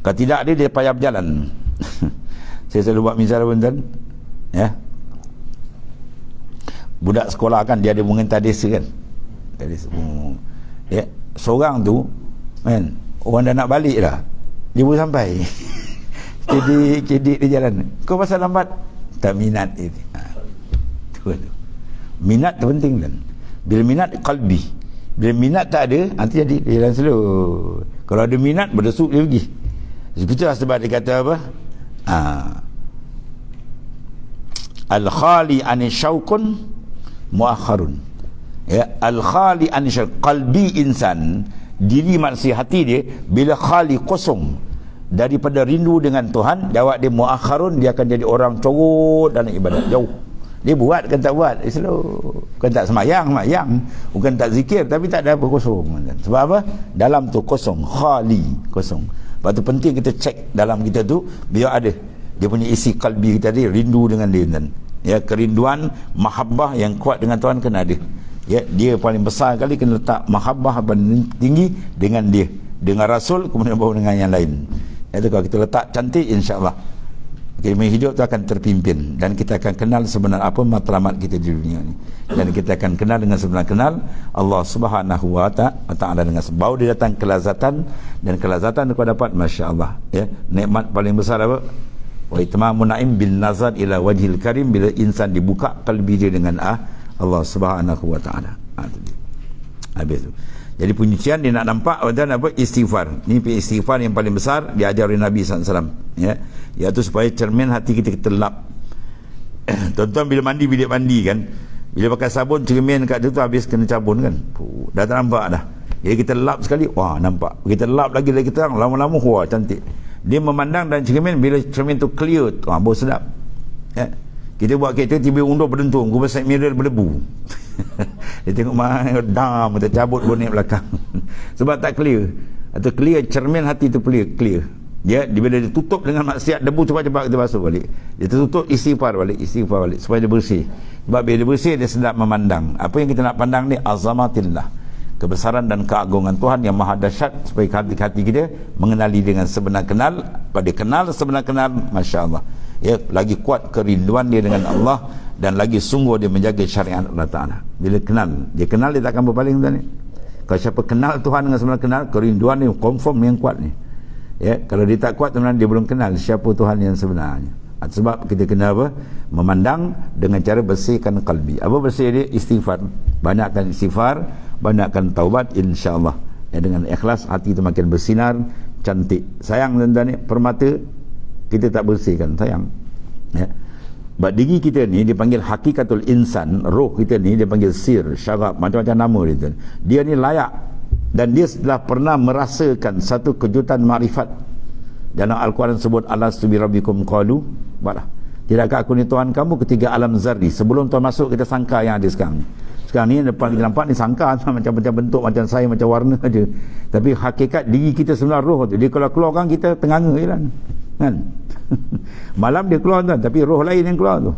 Kalau tidak ada, dia payah berjalan. Saya selalu buat misal tuan. Ya. Budak sekolah kan, dia ada mengentas kan. Tadis. Ya, seorang tu kan, orang dah nak balik dah, dia baru sampai. Kedik dia jalan. Kau pasal lambat? Tak minat itu. Tu. Minat tu penting kan. Bila minat qalbi. Bila minat tak ada, nanti jadi dia jalan slow. Kalau ada minat, berdesuk dia pergi. Sebab dia kata apa? al-khali an syauqun muakharun. Ya, al-khali an syauq, qalbi insan, diri manusia, hati dia bila khali, kosong daripada rindu dengan Tuhan, jawab dia muakharun, dia akan jadi orang corot dalam ibadat, jauh. Dia buat kan tak buat, slow. Bukan tak semayang, bukan tak zikir, tapi tak ada apa, kosong. Sebab apa? Dalam tu kosong, khali, kosong. Sebab tu penting kita cek dalam kita tu biar ada dia punya isi kalbi kita, dia rindu dengan dia kan. Ya, kerinduan mahabbah yang kuat dengan Tuhan kena ada. Ya, dia paling besar kali kena letak mahabbah paling tinggi dengan dia, dengan Rasul, kemudian baru dengan yang lain. Itu kalau kita letak cantik, insya-Allah kita hidup tu akan terpimpin, dan kita akan kenal sebenar apa matlamat kita di dunia ni, dan kita akan kenal dengan sebenar kenal Allah Subhanahu wa taala dengan sebab dia datang kelazatan, dan kelazatan kau dapat, masya-Allah, ya, nikmat paling besar apa? Wa itmamun na'im bin nazar ila wajhil karim, bila insan dibuka kalbi dia dengan Allah Subhanahu wa taala. Habis tu. Jadi pujian dia nak nampak dan apa? Istighfar. Ini istighfar yang paling besar diajar oleh Nabi SAW. Ya, iaitu supaya cermin hati kita lap. Tuan-tuan bila mandi, bilik mandi kan, bila pakai sabun cermin kat situ habis kena cabun kan, dah tak nampak dah. Jadi kita lap sekali, wah nampak. Kita lap lagi terang, lama-lama wah cantik. Dia memandang dan cermin, bila cermin tu clear, wah bau sedap. Ya. Kita buat kereta tiba undur berdentung, gua side mirror berdebu. Dia tengok mana dam, tercabut bonet belakang. Sebab tak clear. Atau clear cermin hati tu clear. Dia bila dia tutup dengan maksiat, debu cepat-cepat kita basuh balik. Dia tutup, istighfar balik supaya dia bersih. Sebab bila dia bersih, dia sedap memandang. Apa yang kita nak pandang ni azamatillah, kebesaran dan keagungan Tuhan yang maha dahsyat, supaya hati-hati kita mengenali dengan sebenar kenal. Pada kenal sebenar kenal, masya-Allah, ya, lagi kuat kerinduan dia dengan Allah, dan lagi sungguh dia menjaga syariat Allah Ta'ala. Bila kenal, dia tak akan berpaling tuan ni. Kalau siapa kenal Tuhan dengan sebenar kenal, kerinduan ni confirm yang kuat ni. Ya, kalau dia tak kuat teman, dia belum kenal siapa Tuhan yang sebenarnya. Sebab kita kena apa? Memandang dengan cara bersihkan kalbi. Apa bersih dia? Istighfar. Banyakkan istighfar, banyakkan taubat, insya-Allah. Ya, dengan ikhlas hati itu makin bersinar, cantik. Sayang tuan-tuan ni, permata kita tak bersihkan, sayang. Ya. Sebab diri kita ni dipanggil hakikatul insan, roh kita ni dipanggil sir, syarab, macam-macam nama dia. Dia ni layak, dan dia telah pernah merasakan satu kejutan makrifat. Dalam Al-Quran sebut alastu bi rabbikum qalu bala. Tidakkah aku ni Tuhan kamu ketiga alam zarri? Sebelum Tuhan masuk kita sangka yang ada sekarang. Sekarang ni depan kita nampak ni sangka macam-macam bentuk, macam saya, macam warna aja. Tapi hakikat diri kita sebenarnya roh tu. Dia kalau keluarkan kita tenganga je lah. Kan? Malam dia keluar tuan, tapi roh lain yang keluar tu.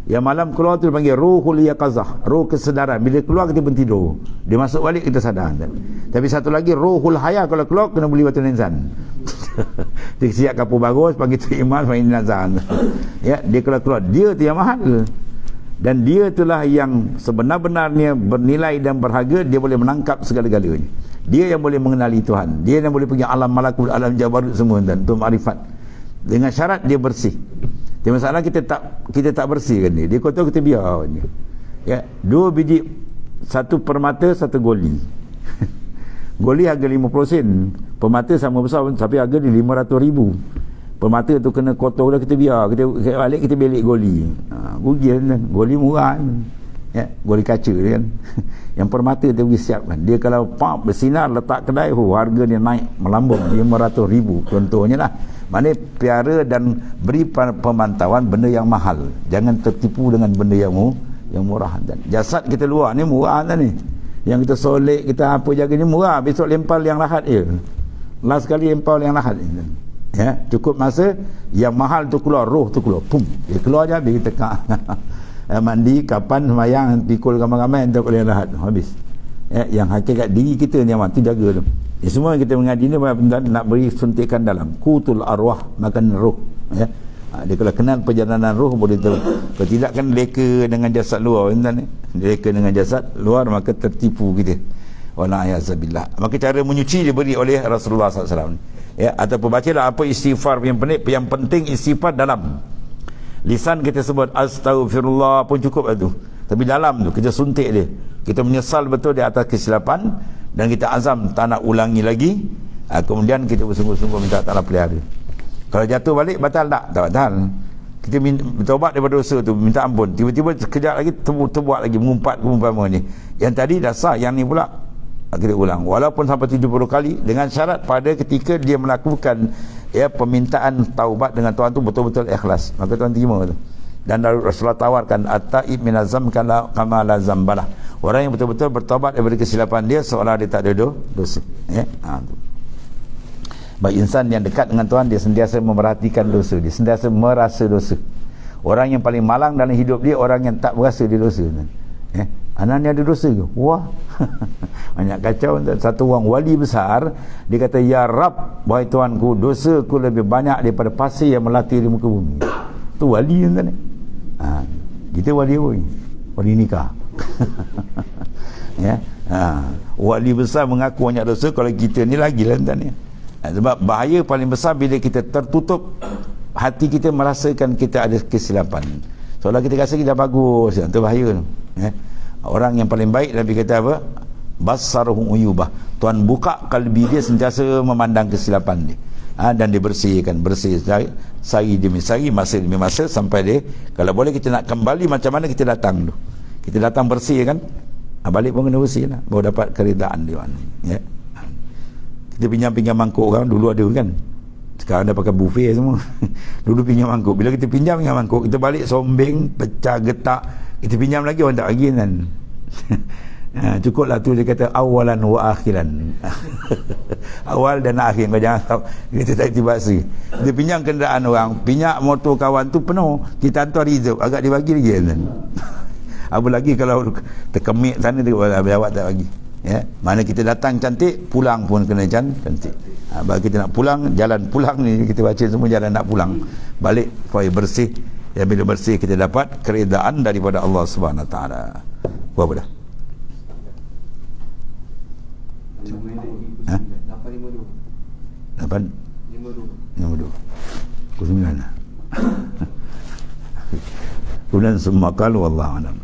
Yang malam keluar tu dipanggil ruhul yaqazah, roh kesedaran. Bila keluar kita bertidur, dia masuk balik kita sadar tuan. Tapi satu lagi ruhul haya, kalau keluar kena beli batu insan. Dia siap kapur bagus, panggil tu iman, panggil nazar. Ya, dia kalau keluar, dia tu yang mahal. Dan dia itulah yang sebenar-benarnya bernilai dan berharga. Dia boleh menangkap segala-galanya. Dia yang boleh mengenali Tuhan. Dia yang boleh pergi alam malakut, alam jabarut semua tuan, tu makrifat. Dengan syarat dia bersih. Dia masalah kita tak bersihkan dia. Dia kotor, kita biar dia. Ya, 2 biji, satu permata, satu goli. Goli harga 50 sen. Permata sama besar tapi harga ni 500,000. Permata tu kena kotor dah, kita biar. Kita balik kita belik goli. Rugi kan. Goli murah kan. Ya, goli kaca dia kan. Yang permata tu pergi siapkan. Dia kalau bersinar letak kedai, harga dia naik melambung 500,000 contohnya lah. Maknanya piara dan beri pemantauan benda yang mahal. Jangan tertipu dengan benda yang murah. Dan jasad kita luar ni murah kan ni. Yang kita solek, kita apa jaga ni murah. Besok lempal yang lahat je. Last kali lempal yang lahat. Ya, cukup masa yang mahal tu keluar, roh tu keluar. Pum. Dia keluar je habis kita mandi, kapan semayang, pikul ramai-ramai untuk yang lahat. Habis. Ya, yang hakikat diri kita ni yang tu jaga tu. Ya, semua yang kita mengaji ni nak beri suntikan dalam kutul arwah, makan roh. Ya. Dia kalau kenal perjalanan roh boleh tahu. Kalau tidak kan leka dengan jasad luar ni. Leka dengan jasad luar maka tertipu kita. Wala ayazabillah. Maka cara menyuci diberi oleh Rasulullah SAW. Ya, ataupun bacalah apa istighfar yang penting istighfar dalam. Lisan kita sebut astaghfirullah pun cukup itu. Tapi dalam tu kita suntik dia. Kita menyesal betul di atas kesilapan dan kita azam tak nak ulangi lagi. Kemudian kita bersungguh-sungguh minta Allah pelihara. Kalau jatuh balik batal tak? Tak batal. kita bertaubat daripada dosa tu, minta ampun, tiba-tiba sekejap lagi terbuat lagi, mengumpat umpama ni, yang tadi dah sah, yang ni pula kita ulang walaupun sampai 70 kali, dengan syarat pada ketika dia melakukan permintaan taubat dengan Tuhan tu betul-betul ikhlas, maka Tuhan terima tu. Dan Rasulullah tawarkan at-taib minazam kama la zambalah, orang yang betul-betul bertaubat daripada kesilapan dia seolah dia tak ada dosa. Bagi insan yang dekat dengan Tuhan, dia sentiasa memerhatikan dosa, dia sentiasa merasa dosa. Orang yang paling malang dalam hidup dia orang yang tak berasa dia dosa. Anak ni ada dosa ke? Wah, banyak kacau. Satu orang wali besar, dia kata, ya Rab, wahai Tuanku, dosaku lebih banyak daripada pasir yang melatih di muka bumi. Tu wali kan? Kita wali apa? Wali nikah. Wali besar mengaku banyak dosa, kalau kita ni lagi lah tuan ni. Sebab bahaya paling besar bila kita tertutup hati kita merasakan kita ada kesilapan. Soalnya kita rasa kita bagus, itu bahaya tu. Orang yang paling baik Nabi kata apa? Basaruhum uyubah. Tuhan buka kalbi dia sentiasa memandang kesilapan dia. Dan dibersihkan, bersih sehari demi sehari, masa demi masa, sampai dia, kalau boleh kita nak kembali macam mana kita datang tu. Kita datang bersih kan, balik pun kena bersih lah, baru dapat keridaan dia. Kita pinjam mangkuk orang, dulu ada kan, sekarang dah pakai buffet semua. Dulu pinjam mangkuk, bila kita pinjam mangkuk, kita balik sombeng, pecah, getak, kita pinjam lagi orang tak bagi kan. Cukuplah tu dia kata awalan wa akhiran. Awal dan akhir, kau jangan kita tak tibasi. Dia pinjam kenderaan orang, pinjam motor kawan tu penuh, kita hantar reserve, agak dibagi lagi kan. Apa lagi kalau terkemik sana dia awak tak bagi. Mana kita datang cantik, pulang pun kena cantik. Bagi kita nak pulang, jalan pulang ni kita baca semua jalan nak pulang, balik supaya bersih. Bila bersih kita dapat keredaan daripada Allah Subhanahu Taala. Apa dah? 852 9 kemudian semua kalau wallahu alam.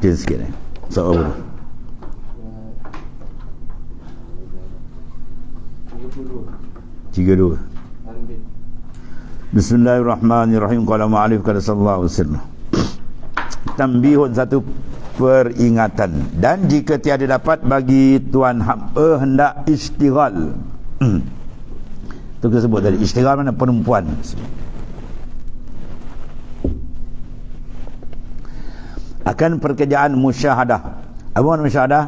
Dia sikit soal 32. Bismillahirrahmanirrahim. Qala ma'alif qala sallallahu alaihi wasallam. Tambihun, satu peringatan, dan jika tiada dapat bagi tuan hamba hendak istighal. Itu kita sebut tadi, istighal mana perempuan. Akan pekerjaan musyahadah. Apa makna musyahadah?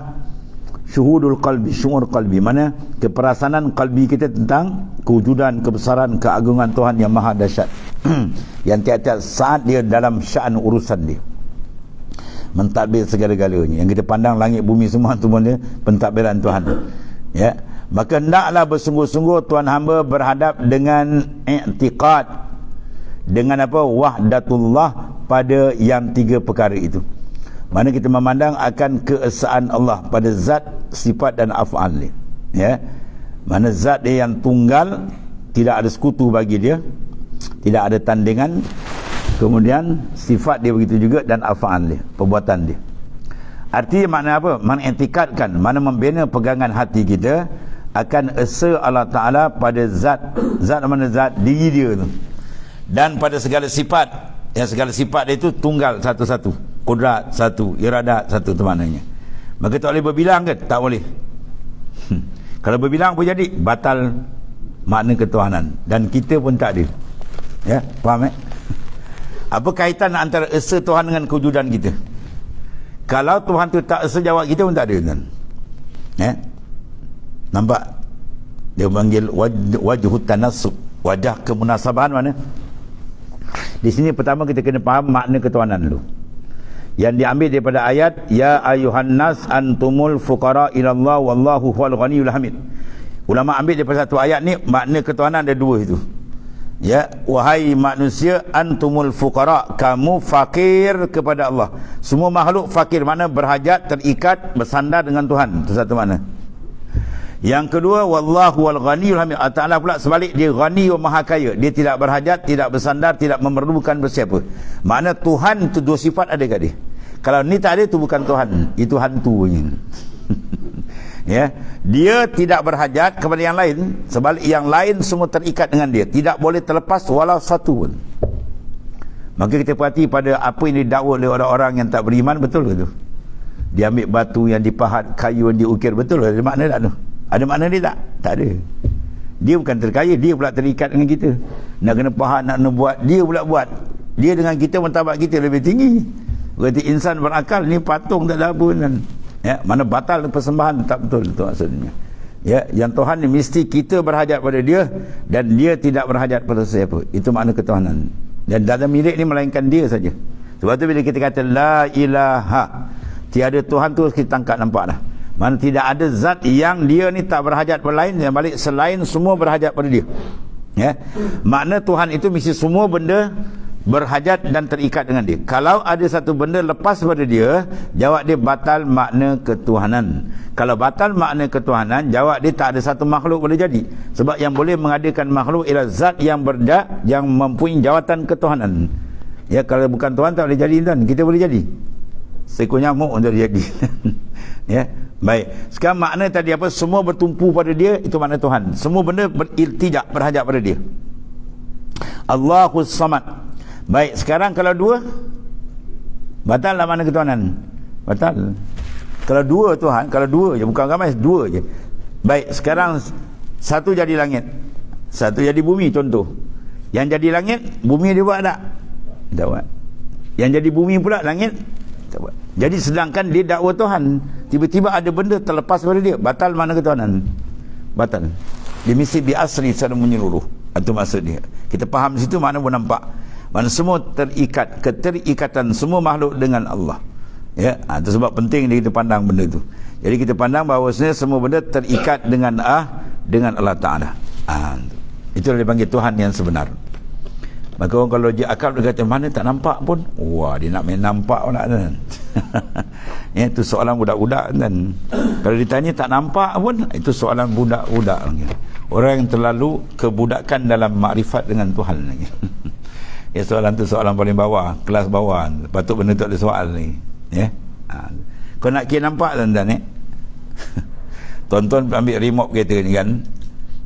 Syuhudul qalbi, syuur qalbi, mana keperasanan qalbi kita tentang kewujudan, kebesaran, keagungan Tuhan yang maha dahsyat. Yang tiap-tiap saat dia dalam sya'an urusan dia, mentadbir segala-galanya. Yang kita pandang langit bumi semua tu pun dia pentadbiran Tuhan. Maka hendaklah bersungguh-sungguh tuan hamba berhadap dengan i'tiqad, dengan apa? Wahdatullah, pada yang tiga perkara itu. Mana kita memandang akan keesaan Allah pada zat, sifat dan af'al dia. Mana zat dia yang tunggal, tidak ada sekutu bagi dia, tidak ada tandingan. Kemudian sifat dia begitu juga, dan af'al dia, perbuatan dia. Artinya makna apa? Mengetikadkan, mana membina pegangan hati kita akan esa Allah Ta'ala pada zat mana zat diri dia tu, dan pada segala sifat, yang segala sifat dia itu tunggal satu-satu, kudrat satu, iradat satu, tu maknanya. Maka tak boleh berbilang ke? Tak boleh. Kalau berbilang pun jadi batal makna ketuhanan, dan kita pun tak ada. Faham apa kaitan antara esa Tuhan dengan kewujudan kita? Kalau Tuhan tu tak esa, jawab kita pun tak ada kan? Nampak? Dia panggil wajhut tanassub, wajah kemunasabahan mana? Di sini pertama kita kena faham makna ketuhanan dulu, yang diambil daripada ayat ya ayuhan nas antumul fuqara ilallah wallahu huwal ghaniyul hamid. Ulama ambil daripada satu ayat ni, makna ketuhanan ada dua itu. Wahai manusia, antumul fuqara, kamu fakir kepada Allah. Semua makhluk fakir, mana berhajat, terikat, bersandar dengan Tuhan. Itu satu makna. Yang kedua, wallahu wal ghaniyul hamid. Allah Ta'ala pula sebalik, dia ghani wa maha kaya. Dia tidak berhajat, tidak bersandar, tidak memerlukan bersiapa. Makna Tuhan itu dua sifat ada kat dia. Kalau ni tak ada, itu bukan Tuhan, itu hantu punya. Ya, dia tidak berhajat kepada yang lain, sebalik yang lain semua terikat dengan dia, tidak boleh terlepas walau satu pun. Maka kita perhati pada apa yang didakwa oleh orang-orang yang tak beriman, betul ke tu? Dia ambil batu yang dipahat, kayu yang diukir, betul ke? Ada makna tak tu? Ada makna dia tak? Tak ada. Dia bukan terkaya, dia pula terikat dengan kita. Nak kena pahat, nak kena buat, dia pula buat. Dia dengan kita, martabat kita lebih tinggi. Berarti insan berakal ni patung tak ada apa kan. Ya, mana batal persembahan, tak betul itu maksudnya. Ya, yang Tuhan ni mesti kita berhajat pada dia dan dia tidak berhajat pada siapa. Itu makna ketuhanan. Dan tak ada milik ni melainkan dia saja. Sebab tu bila kita kata la ilaha, tiada Tuhan, tu kita tangkap, nampak dah. Mana tidak ada zat yang dia ni tak berhajat pada lain, yang balik selain semua berhajat pada dia. Ya. Makna Tuhan itu mesti semua benda berhajat dan terikat dengan dia. Kalau ada satu benda lepas pada dia, jawab dia batal makna ketuhanan. Kalau batal makna ketuhanan, jawab dia tak ada satu makhluk boleh jadi. Sebab yang boleh mengadakan makhluk ialah zat yang berhak, yang mempunyai jawatan ketuhanan. Ya, kalau bukan Tuhan tak boleh jadi, Tuan. Kita boleh jadi. Seekor nyamuk untuk jadi. Ya, baik. Sekarang makna tadi apa? Semua bertumpu pada dia, itu makna Tuhan. Semua benda beriltijak, berhajat pada dia. Allahus Samad. Baik, sekarang kalau dua, batal lah mana ketuhanan? Batal. Kalau dua Tuhan, kalau dua je, bukan ramai, dua je. Baik, sekarang satu jadi langit, satu jadi bumi, contoh. Yang jadi langit, bumi dia buat tak? Tak buat. Yang jadi bumi pula langit, tak buat. Jadi sedangkan dia dakwa Tuhan, tiba-tiba ada benda terlepas pada dia, batal mana ketuhanan? Batal. Dia mesti biasri secara menyeluruh. Itu maksud dia. Kita faham di situ, mana pun nampak. Mana semua terikat, keterikatan semua makhluk dengan Allah. Ya, itu sebab penting kita pandang benda itu. Jadi kita pandang bahawa sebenarnya semua benda terikat dengan Allah Ta'ala. Itulah dipanggil Tuhan yang sebenar. Maka orang kalau dia akal, dia kata mana tak nampak pun, wah, dia nak main nampak pula kan. Ya, itu soalan budak-budak kan. Kalau ditanya tak nampak pun, itu soalan budak-budak. Orang yang terlalu kebudakan dalam makrifat dengan Tuhan lagi. Ya, soalan tu soalan paling bawah, kelas bawah. Patut benda tu ada soal ni. Ya. Kau nak kira nampak tuan-tuan eh? Tuan-tuan ambil remote kereta ni kan.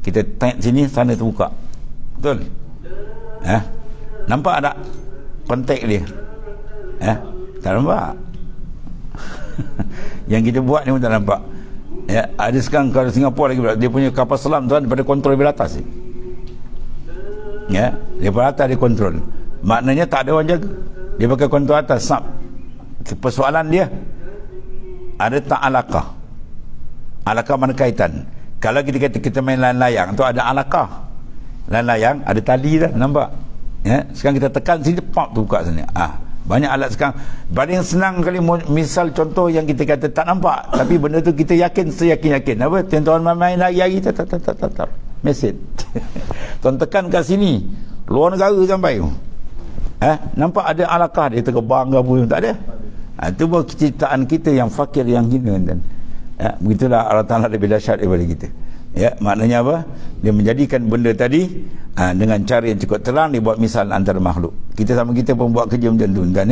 Kita tengok sini, sana terbuka. Betul? Nampak tak kontak dia? Tak nampak. Yang kita buat ni pun tak nampak. Ya, ada sekarang kalau Singapura lagi dia punya kapal selam tuan daripada kontrol dari atas ni. Ya, daripada atas dia kontrol. Maknanya tak ada orang jaga. Dia pakai kontrol atas. Persoalan dia, ada tak alaqah? Alaqah mana kaitan? Kalau kita kata kita main layang-layang tu ada alaqah. Layang ada tali dah, nampak? Ya, sekarang kita tekan sini, pop tu buka sini. Banyak alat sekarang. Paling senang kali misal contoh yang kita kata tak nampak, tapi benda tu kita yakin, seyakin-yakin. Apa? Tuan-tuan main lari tak mesej. Tuan tekan kat sini, luar negara sampai. Nampak ada alaqah dia terbang ke apa, tak ada. Itu baru ciptaan kita yang fakir, yang hina kan. Begitulah Allah Ta'ala lebih dahsyat daripada kita. Ya, maknanya apa? Dia menjadikan benda tadi dengan cara yang cukup terang, dia buat misal antara makhluk. Kita sama kita pun buat kerja macam tu kan.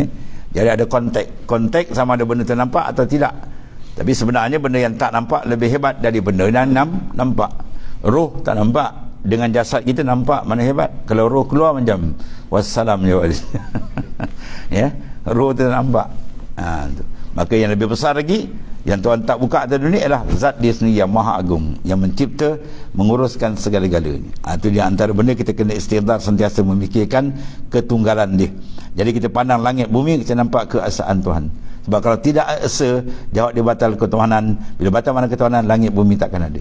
Jadi ada kontak sama ada benda ternampak atau tidak. Tapi sebenarnya benda yang tak nampak lebih hebat dari benda yang nampak. Roh tak nampak, dengan jasad kita nampak, mana hebat. Kalau roh keluar macam wassalam jawab. Ya, roh tu nampak. Tu. Maka yang lebih besar lagi yang Tuhan tak buka atas dunia ialah zat dia sendiri yang maha agung, yang mencipta, menguruskan segala-galanya. Itu di antara benda kita kena istighfar, sentiasa memikirkan ketunggalan dia. Jadi kita pandang langit bumi, kita nampak keesaan Tuhan. Sebab kalau tidak esa, jawab dia batal ketuhanan. Bila batal mana ketuhanan, langit bumi takkan ada.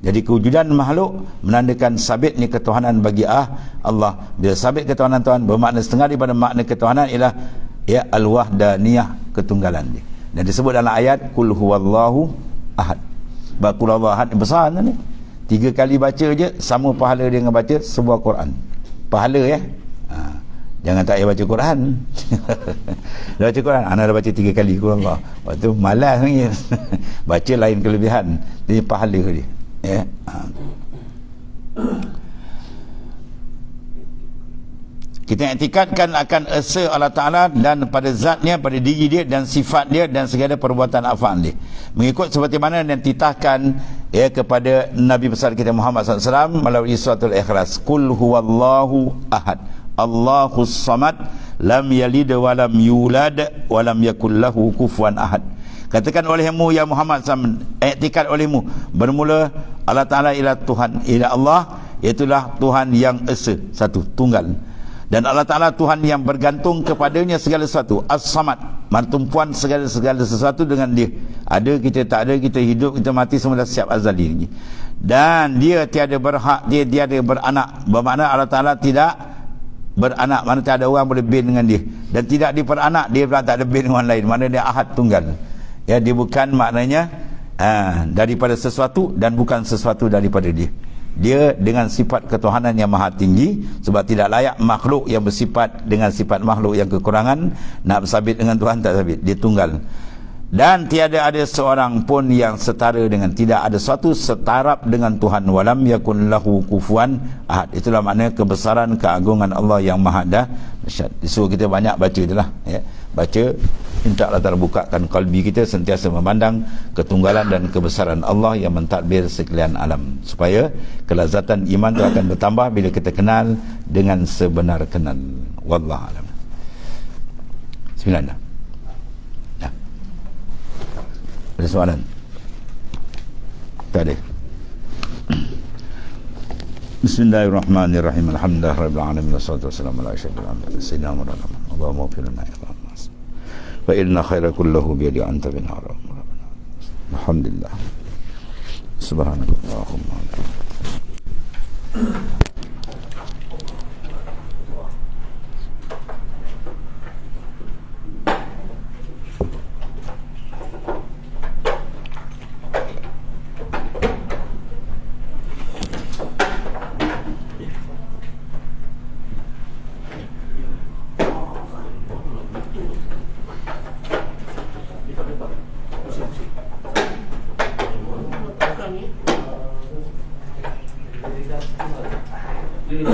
Jadi kewujudan makhluk menandakan sabitnya ketuhanan bagi Allah. Bila sabit ketuhanan Tuhan, bermakna setengah daripada makna ketuhanan ialah ya al-wahdaniyah, ketunggalan dia. Dan disebut dalam ayat kul huwallahu ahad. Kul huwallahu ahad besar ni. 3 kali baca je sama pahala dia dengan baca sebuah Quran. Pahala ya. Jangan tak payah baca Quran. Dah baca Quran, anak dah baca 3 kali kul Allah. Waktu malas ni. Baca lain kelebihan. Jadi pahala dia. Ya. Kita iktikadkan akan esa Allah Ta'ala dan pada zatnya, pada diri dia dan sifat dia dan segala perbuatan af'al dia, mengikut seperti mana yang dititahkan kepada Nabi besar kita Muhammad SAW melalui suratul Ikhlas. Qul huwallahu ahad, Allahus samad, lam yalid wa lam yulad wa lam yakul lahu kufuwan ahad. Katakan olehmu ya Muhammad SAW, iktikad olehmu, bermula Allah Ta'ala ialah Tuhan, ialah Allah, itulah Tuhan yang esa, satu, tunggal. Dan Allah Ta'ala Tuhan yang bergantung kepadanya segala sesuatu. As-Samad, tumpuan segala sesuatu dengan dia. Ada kita, tak ada kita, hidup kita, mati, semua dah siap azali. Dan dia tiada berhak, dia tiada beranak. Bermakna Allah Ta'ala tidak beranak, mana tak ada orang boleh bin dengan dia. Dan tidak diperanak, dia pula tak ada bin dengan lain. Mana dia ahad, tunggal. Ya, dia bukan maknanya daripada sesuatu dan bukan sesuatu daripada dia. Dia dengan sifat ketuhanan yang maha tinggi, sebab tidak layak makhluk yang bersifat dengan sifat makhluk yang kekurangan nak bersabit dengan Tuhan, tak sabit. Dia tunggal. Dan tiada ada seorang pun yang setara dengan, tidak ada suatu setarap dengan Tuhan. Walam yakun lahu kufuwan ahad. Itulah makna kebesaran, keagungan Allah yang maha dahsyat. Disuruh kita banyak baca itulah, ya. Baca, minta Allah Ta'ala bukakan kalbi kita sentiasa memandang ketunggalan dan kebesaran Allah yang mentadbir sekalian alam, supaya kelazatan iman itu akan bertambah bila kita kenal dengan sebenar kenal. Wallahu a'lam. Bismillah. Ya. Ada soalan? Tak ada. Bismillahirrahmanirrahim. Alhamdulillahirabbil alamin wassalatu wassalamu ala asyrafil anbiya'i sayyidina Muhammad. Allahumma ighfir lana ya Allah. Fa inna khaira kullahu bi yadi anta bin haram. Alhamdulillah. Subhanallahumma. Ini